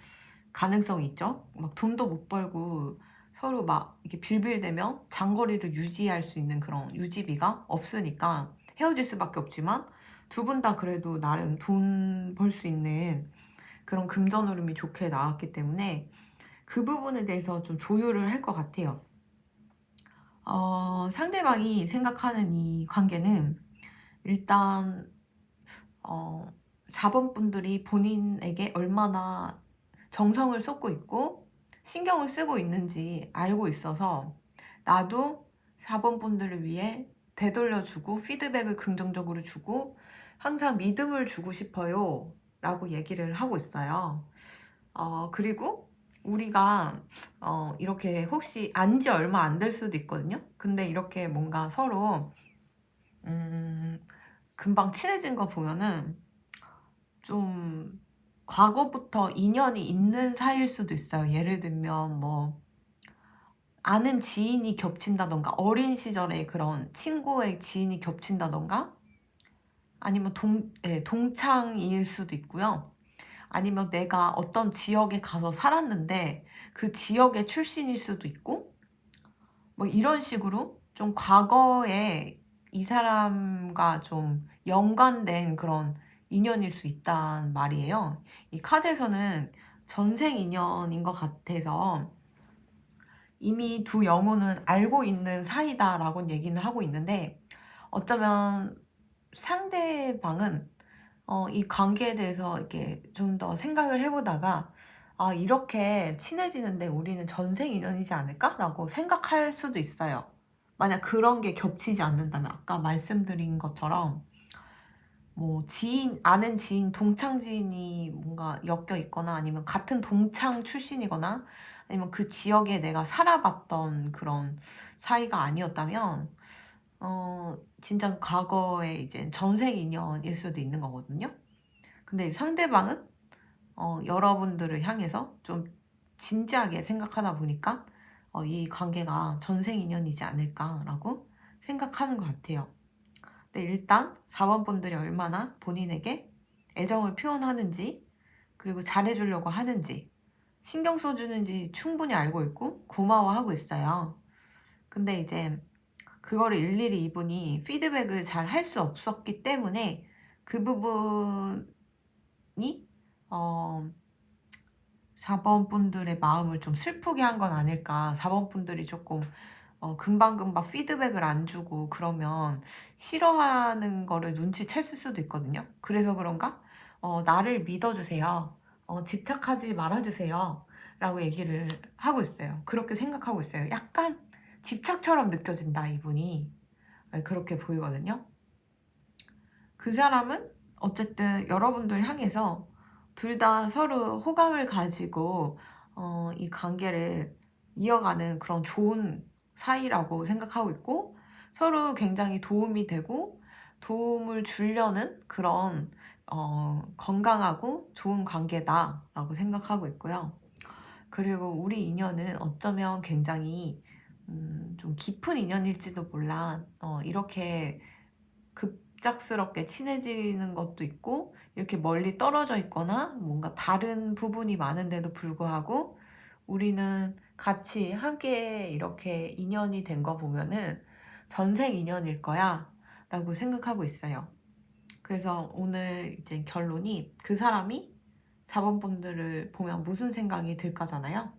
가능성이 있죠. 막 돈도 못 벌고 서로 막 이렇게 빌빌대며 장거리를 유지할 수 있는 그런 유지비가 없으니까 헤어질 수밖에 없지만 두 분 다 그래도 나름 돈 벌 수 있는 그런 금전 흐름이 좋게 나왔기 때문에 그 부분에 대해서 좀 조율을 할 것 같아요. 상대방이 생각하는 이 관계는 일단 4번분들이 본인에게 얼마나 정성을 쏟고 있고 신경을 쓰고 있는지 알고 있어서 나도 4번분들을 위해 되돌려주고 피드백을 긍정적으로 주고 항상 믿음을 주고 싶어요 라고 얘기를 하고 있어요. 그리고 우리가 이렇게 혹시 안지 얼마 안 될 수도 있거든요. 근데 이렇게 뭔가 서로 금방 친해진 거 보면은 좀 과거부터 인연이 있는 사이일 수도 있어요. 예를 들면 뭐 아는 지인이 겹친다던가 어린 시절에 그런 친구의 지인이 겹친다던가 아니면 동창일 수도 있고요. 아니면 내가 어떤 지역에 가서 살았는데 그 지역의 출신일 수도 있고 뭐 이런 식으로 좀 과거에 이 사람과 좀 연관된 그런 인연일 수 있단 말이에요. 이 카드에서는 전생 인연인 것 같아서 이미 두 영혼은 알고 있는 사이다라고 얘기는 하고 있는데 어쩌면 상대방은 이 관계에 대해서 이렇게 좀 더 생각을 해보다가 아, 이렇게 친해지는데 우리는 전생 인연이지 않을까라고 생각할 수도 있어요. 만약 그런 게 겹치지 않는다면 아까 말씀드린 것처럼 뭐 아는 지인, 동창 지인이 뭔가 엮여 있거나 아니면 같은 동창 출신이거나 아니면 그 지역에 내가 살아봤던 그런 사이가 아니었다면 진짜 과거에 이제 전생 인연일 수도 있는 거거든요. 근데 상대방은 여러분들을 향해서 좀 진지하게 생각하다 보니까 이 관계가 전생 인연이지 않을까라고 생각하는 것 같아요. 근데 일단 4번 분들이 얼마나 본인에게 애정을 표현하는지 그리고 잘해주려고 하는지 신경 써주는지 충분히 알고 있고 고마워하고 있어요. 근데 이제 그거를 일일이 이분이 피드백을 잘 할 수 없었기 때문에 그 부분이 4번 분들의 마음을 좀 슬프게 한 건 아닐까. 4번 분들이 조금 금방금방 피드백을 안 주고 그러면 싫어하는 거를 눈치챘을 수도 있거든요. 그래서 그런가? 나를 믿어주세요. 집착하지 말아주세요. 라고 얘기를 하고 있어요. 그렇게 생각하고 있어요. 약간 집착처럼 느껴진다, 이분이. 그렇게 보이거든요. 그 사람은 어쨌든 여러분들 향해서 둘 다 서로 호감을 가지고 이 관계를 이어가는 그런 좋은 사이라고 생각하고 있고 서로 굉장히 도움이 되고 도움을 주려는 그런 건강하고 좋은 관계다라고 생각하고 있고요. 그리고 우리 인연은 어쩌면 굉장히 좀 깊은 인연일지도 몰라. 이렇게 급작스럽게 친해지는 것도 있고 이렇게 멀리 떨어져 있거나 뭔가 다른 부분이 많은데도 불구하고 우리는 같이 함께 이렇게 인연이 된 거 보면은 전생 인연일 거야 라고 생각하고 있어요. 그래서 오늘 이제 결론이 그 사람이 4번 분들을 보면 무슨 생각이 들까잖아요.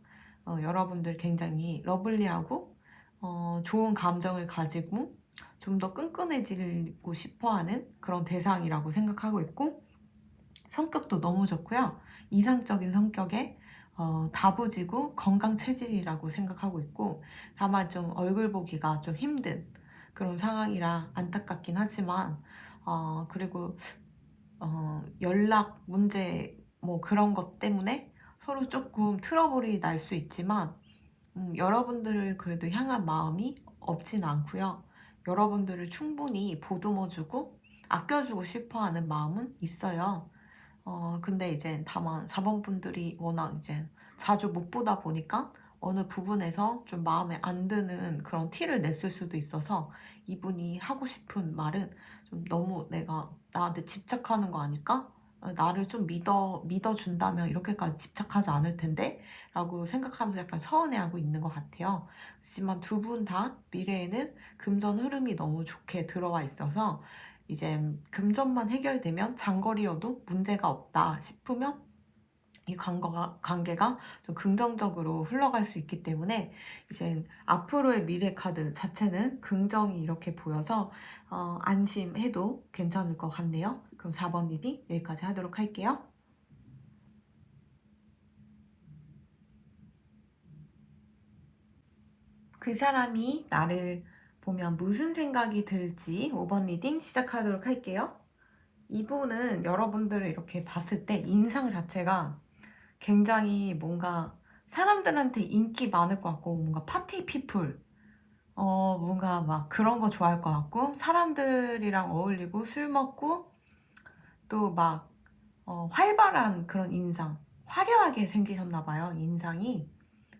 여러분들 굉장히 러블리하고 좋은 감정을 가지고 좀 더 끈끈해지고 싶어하는 그런 대상이라고 생각하고 있고 성격도 너무 좋고요. 이상적인 성격에 다부지고 건강 체질이라고 생각하고 있고, 다만 좀 얼굴 보기가 좀 힘든 그런 상황이라 안타깝긴 하지만, 그리고 연락 문제 뭐 그런 것 때문에 서로 조금 트러블이 날 수 있지만, 여러분들을 그래도 향한 마음이 없진 않고요. 여러분들을 충분히 보듬어주고 아껴주고 싶어 하는 마음은 있어요. 근데 이제 다만 4번 분들이 워낙 이제 자주 못 보다 보니까 어느 부분에서 좀 마음에 안 드는 그런 티를 냈을 수도 있어서, 이분이 하고 싶은 말은 좀 너무 내가 나한테 집착하는 거 아닐까? 나를 좀 믿어준다면 이렇게까지 집착하지 않을 텐데? 라고 생각하면서 약간 서운해하고 있는 것 같아요. 하지만 두 분 다 미래에는 금전 흐름이 너무 좋게 들어와 있어서, 이제 금전만 해결되면 장거리여도 문제가 없다 싶으면 이 관계가 좀 긍정적으로 흘러갈 수 있기 때문에, 이제 앞으로의 미래 카드 자체는 긍정이 이렇게 보여서 안심해도 괜찮을 것 같네요. 그럼 4번 리딩 여기까지 하도록 할게요. 그 사람이 나를 보면 무슨 생각이 들지 5번 리딩 시작하도록 할게요. 이분은 여러분들을 이렇게 봤을 때 인상 자체가 굉장히 뭔가 사람들한테 인기 많을 것 같고, 뭔가 파티 피플, 뭔가 막 그런 거 좋아할 것 같고, 사람들이랑 어울리고 술 먹고 또 막 활발한 그런 인상, 화려하게 생기셨나 봐요, 인상이.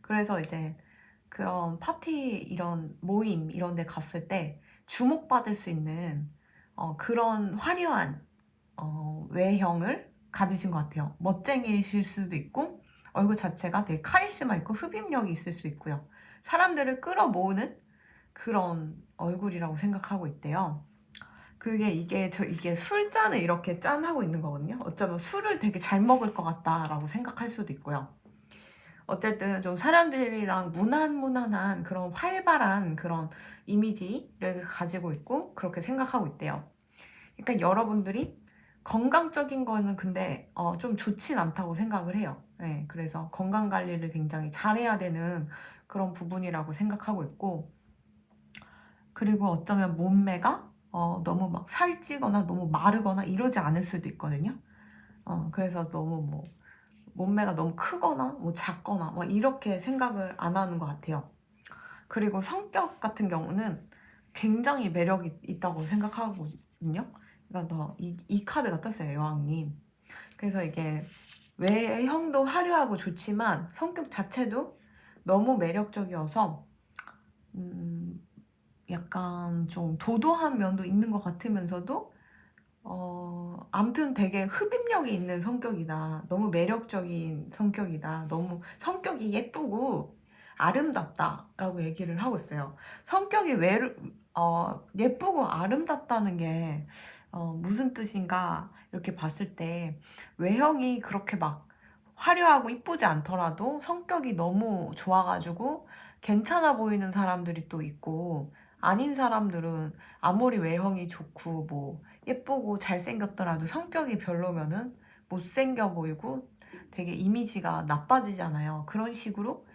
그래서 이제 그런 파티 이런 모임 이런 데 갔을 때 주목받을 수 있는 그런 화려한 외형을 가지신 것 같아요. 멋쟁이실 수도 있고, 얼굴 자체가 되게 카리스마 있고 흡입력이 있을 수 있고요. 사람들을 끌어모으는 그런 얼굴이라고 생각하고 있대요. 이게 술잔을 이렇게 짠하고 있는 거거든요. 어쩌면 술을 되게 잘 먹을 것 같다라고 생각할 수도 있고요. 어쨌든 좀 사람들이랑 무난무난한 그런 활발한 그런 이미지를 가지고 있고 그렇게 생각하고 있대요. 그러니까 여러분들이 건강적인 거는 근데 좀 좋진 않다고 생각을 해요. 네, 그래서 건강 관리를 굉장히 잘해야 되는 그런 부분이라고 생각하고 있고, 그리고 어쩌면 몸매가 너무 막 살찌거나 너무 마르거나 이러지 않을 수도 있거든요. 그래서 너무 뭐 몸매가 너무 크거나 뭐 작거나 뭐 이렇게 생각을 안 하는 것 같아요. 그리고 성격 같은 경우는 굉장히 매력이 있다고 생각하거든요. 그러니까 이 카드가 떴어요, 여왕님. 그래서 이게 외형도 화려하고 좋지만 성격 자체도 너무 매력적이어서 약간 좀 도도한 면도 있는 것 같으면서도 암튼 되게 흡입력이 있는 성격이다. 너무 매력적인 성격이다. 너무 성격이 예쁘고 아름답다라고 얘기를 하고 있어요. 성격이 예쁘고 아름답다는 게 무슨 뜻인가 이렇게 봤을 때, 외형이 그렇게 막 화려하고 이쁘지 않더라도 성격이 너무 좋아가지고 괜찮아 보이는 사람들이 또 있고, 아닌 사람들은 아무리 외형이 좋고 뭐 예쁘고 잘생겼더라도 성격이 별로면은 못생겨 보이고 되게 이미지가 나빠지잖아요. 그런 식으로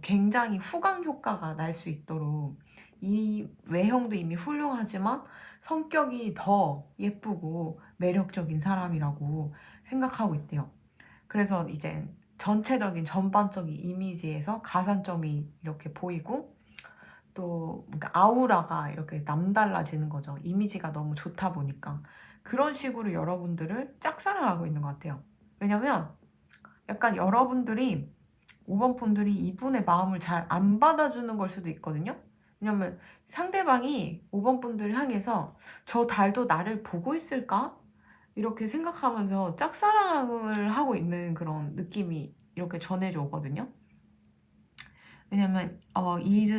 굉장히 후광 효과가 날 수 있도록 이 외형도 이미 훌륭하지만 성격이 더 예쁘고 매력적인 사람이라고 생각하고 있대요. 그래서 이제 전체적인 전반적인 이미지에서 가산점이 이렇게 보이고, 또 뭔가 아우라가 이렇게 남달라지는 거죠. 이미지가 너무 좋다 보니까. 그런 식으로 여러분들을 짝사랑하고 있는 것 같아요. 왜냐면 약간 여러분들이 5번 분들이 이분의 마음을 잘 안 받아주는 걸 수도 있거든요. 왜냐면 상대방이 5번 분들을 향해서 저 달도 나를 보고 있을까? 이렇게 생각하면서 짝사랑을 하고 있는 그런 느낌이 이렇게 전해져 오거든요. 왜냐면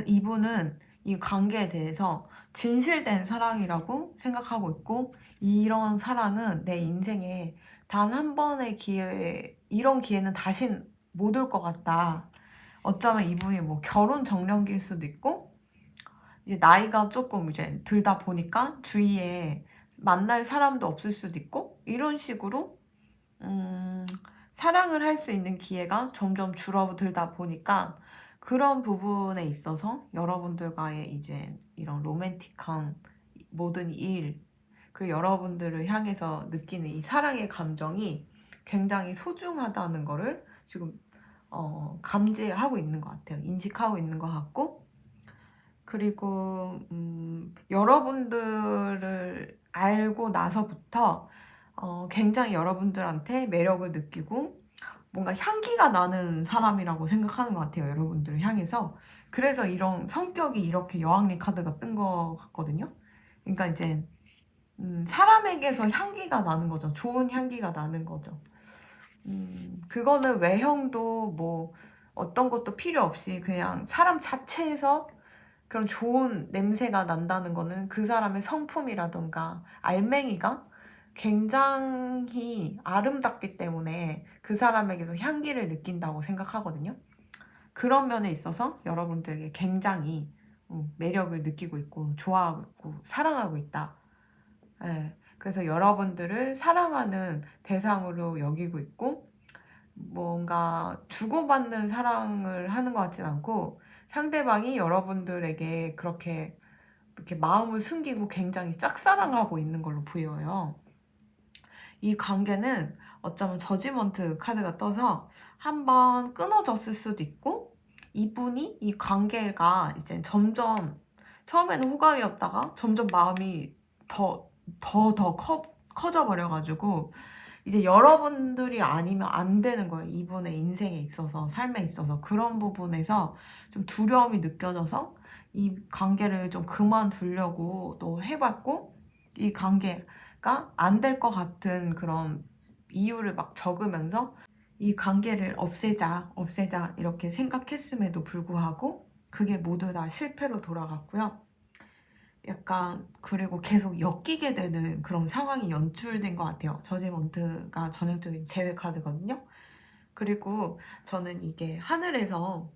이분은 이 관계에 대해서 진실된 사랑이라고 생각하고 있고, 이런 사랑은 내 인생에 단 한 번의 이런 기회는 다신 못 올 것 같다. 어쩌면 이분이 뭐 결혼 정년기일 수도 있고, 이제 나이가 조금 이제 들다 보니까 주위에 만날 사람도 없을 수도 있고, 이런 식으로 음, 사랑을 할 수 있는 기회가 점점 줄어들다 보니까 그런 부분에 있어서 여러분들과의 이제 이런 로맨틱한 모든 일, 그리고 여러분들을 향해서 느끼는 이 사랑의 감정이 굉장히 소중하다는 거를 지금 감지하고 있는 것 같아요. 인식하고 있는 것 같고, 그리고 여러분들을 알고 나서부터 굉장히 여러분들한테 매력을 느끼고 뭔가 향기가 나는 사람이라고 생각하는 것 같아요. 여러분들을 향해서. 그래서 이런 성격이 이렇게 여왕님 카드가 뜬 것 같거든요. 그러니까 이제 사람에게서 향기가 나는 거죠. 좋은 향기가 나는 거죠. 그거는 외형도 뭐 어떤 것도 필요 없이 그냥 사람 자체에서 그런 좋은 냄새가 난다는 거는 그 사람의 성품이라던가 알맹이가 굉장히 아름답기 때문에 그 사람에게서 향기를 느낀다고 생각하거든요. 그런 면에 있어서 여러분들에게 굉장히 매력을 느끼고 있고 좋아하고 있고 사랑하고 있다. 예. 그래서 여러분들을 사랑하는 대상으로 여기고 있고 뭔가 주고받는 사랑을 하는 것 같진 않고 상대방이 여러분들에게 그렇게 이렇게 마음을 숨기고 굉장히 짝사랑하고 있는 걸로 보여요. 이 관계는 어쩌면 저지먼트 카드가 떠서 한번 끊어졌을 수도 있고 이분이 이 관계가 이제 점점 처음에는 호감이었다가 점점 마음이 더 커져 버려가지고 이제 여러분들이 아니면 안 되는 거예요. 이분의 인생에 있어서, 삶에 있어서. 그런 부분에서 좀 두려움이 느껴져서 이 관계를 좀 그만두려고 또 해봤고, 이 관계가 안 될 것 같은 그런 이유를 막 적으면서 이 관계를 없애자, 이렇게 생각했음에도 불구하고 그게 모두 다 실패로 돌아갔고요. 약간 그리고 계속 엮이게 되는 그런 상황이 연출된 것 같아요. 저지먼트가 전형적인 제외 카드거든요. 그리고 저는 이게 하늘에서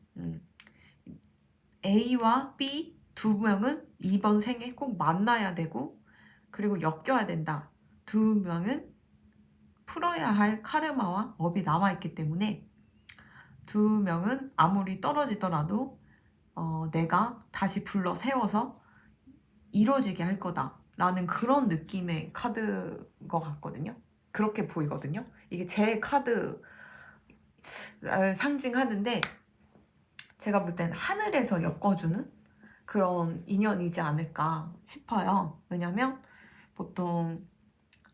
A와 B 두 명은 이번 생에 꼭 만나야 되고 그리고 엮여야 된다. 두 명은 풀어야 할 카르마와 업이 남아있기 때문에 두 명은 아무리 떨어지더라도 내가 다시 불러 세워서 이루어지게 할 거다라는 그런 느낌의 카드인 것 같거든요. 그렇게 보이거든요. 이게 제 카드를 상징하는데 제가 볼 땐 하늘에서 엮어주는 그런 인연이지 않을까 싶어요. 왜냐면 보통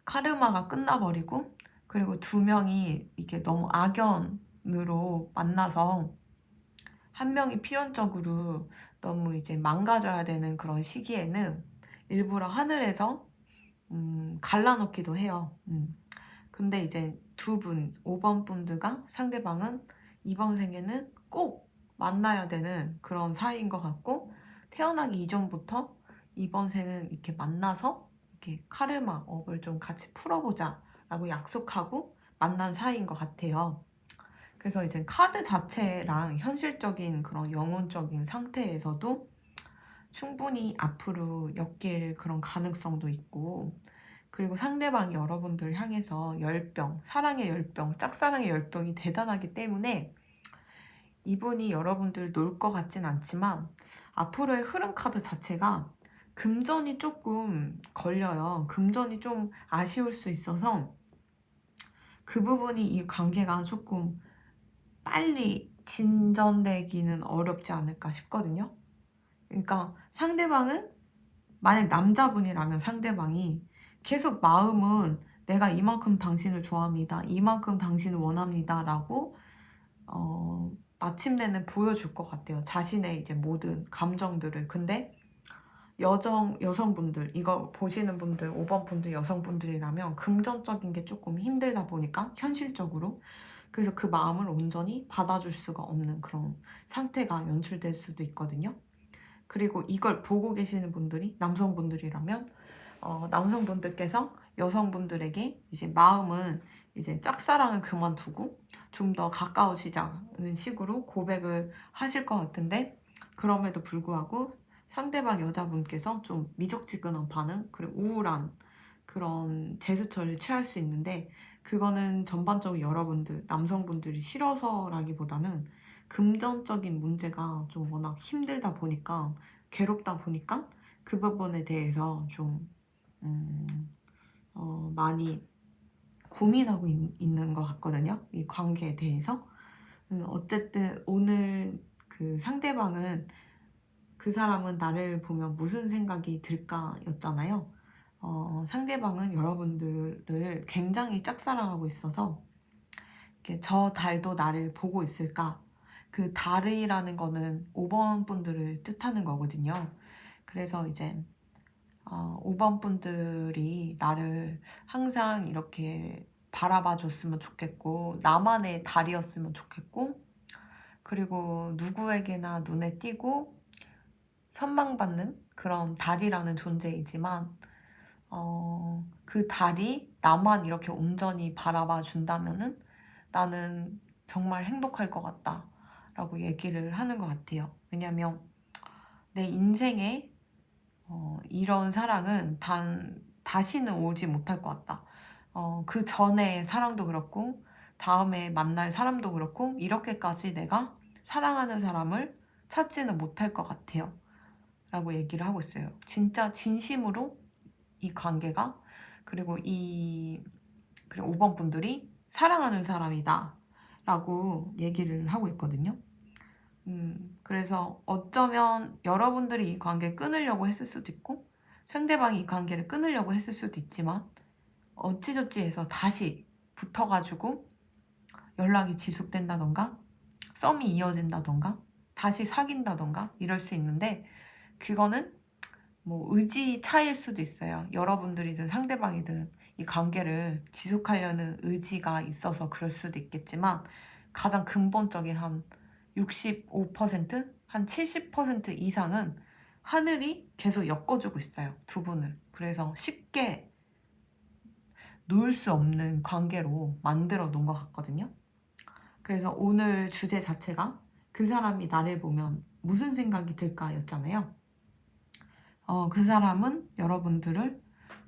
카르마가 끝나버리고 그리고 두 명이 이게 너무 악연으로 만나서 한 명이 필연적으로 너무 이제 망가져야 되는 그런 시기에는 일부러 하늘에서 갈라놓기도 해요. 근데 이제 두 분, 5번 분들과 상대방은 이번 생에는 꼭 만나야 되는 그런 사이인 것 같고 태어나기 이전부터 이번 생은 이렇게 만나서 이렇게 카르마 업을 좀 같이 풀어보자 라고 약속하고 만난 사이인 것 같아요. 그래서 이제 카드 자체랑 현실적인 그런 영혼적인 상태에서도 충분히 앞으로 엮일 그런 가능성도 있고 그리고 상대방이 여러분들 향해서 열병, 사랑의 열병, 짝사랑의 열병이 대단하기 때문에 이분이 여러분들 놀 것 같진 않지만 앞으로의 흐름 카드 자체가 금전이 조금 걸려요. 금전이 좀 아쉬울 수 있어서 그 부분이 이 관계가 조금 빨리 진전되기는 어렵지 않을까 싶거든요. 그러니까 상대방은 만약 남자분이라면 상대방이 계속 마음은 내가 이만큼 당신을 좋아합니다. 이만큼 당신을 원합니다. 라고 마침내는 보여줄 것 같아요. 자신의 이제 모든 감정들을. 근데 여성분들, 이거 보시는 분들, 5번 분들 여성분들이라면 금전적인 게 조금 힘들다 보니까 현실적으로 그래서 그 마음을 온전히 받아줄 수가 없는 그런 상태가 연출될 수도 있거든요. 그리고 이걸 보고 계시는 분들이 남성분들이라면 남성분들께서 여성분들에게 이제 마음은 이제 짝사랑을 그만두고 좀 더 가까워지자는 식으로 고백을 하실 것 같은데 그럼에도 불구하고 상대방 여자분께서 좀 미적지근한 반응 그리고 우울한 그런 제스처를 취할 수 있는데 그거는 전반적으로 여러분들, 남성분들이 싫어서라기보다는 금전적인 문제가 좀 워낙 힘들다 보니까, 괴롭다 보니까 그 부분에 대해서 좀 음, 많이 고민하고 있는 것 같거든요. 이 관계에 대해서. 어쨌든 오늘 그 상대방은, 그 사람은 나를 보면 무슨 생각이 들까 였잖아요. 상대방은 여러분들을 굉장히 짝사랑하고 있어서 이렇게 저 달도 나를 보고 있을까? 그 달이라는 거는 5번 분들을 뜻하는 거거든요. 그래서 이제 5번 분들이 나를 항상 이렇게 바라봐 줬으면 좋겠고, 나만의 달이었으면 좋겠고, 그리고 누구에게나 눈에 띄고 선망받는 그런 달이라는 존재이지만, 그 달이 나만 이렇게 온전히 바라봐 준다면은 나는 정말 행복할 것 같다 라고 얘기를 하는 것 같아요. 왜냐면 내 인생에 이런 사랑은 다시는 오지 못할 것 같다. 그 전에 사랑도 그렇고 다음에 만날 사람도 그렇고 이렇게까지 내가 사랑하는 사람을 찾지는 못할 것 같아요 라고 얘기를 하고 있어요. 진짜 진심으로 이 관계가, 그리고 5번 분들이 사랑하는 사람이다 라고 얘기를 하고 있거든요. 그래서 어쩌면 여러분들이 이 관계 끊으려고 했을 수도 있고 상대방이 이 관계를 끊으려고 했을 수도 있지만, 어찌저찌 해서 다시 붙어가지고 연락이 지속된다던가 썸이 이어진다던가 다시 사귄다던가 이럴 수 있는데, 그거는 뭐 의지 차이일 수도 있어요. 여러분들이든 상대방이든 이 관계를 지속하려는 의지가 있어서 그럴 수도 있겠지만, 가장 근본적인 한 65%? 한 70% 이상은 하늘이 계속 엮어주고 있어요, 두 분을. 그래서 쉽게 놓을 수 없는 관계로 만들어 놓은 것 같거든요. 그래서 오늘 주제 자체가 그 사람이 나를 보면 무슨 생각이 들까 였잖아요. 그 사람은 여러분들을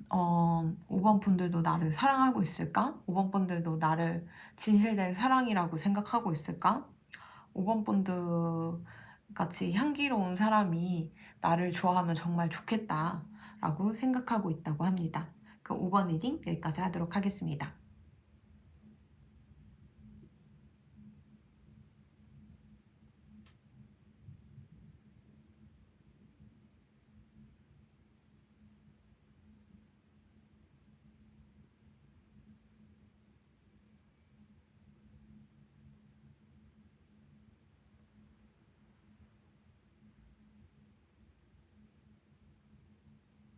5번 분들도 나를 사랑하고 있을까? 5번 분들도 나를 진실된 사랑이라고 생각하고 있을까? 5번 분들 같이 향기로운 사람이 나를 좋아하면 정말 좋겠다 라고 생각하고 있다고 합니다. 그 5번 리딩 여기까지 하도록 하겠습니다.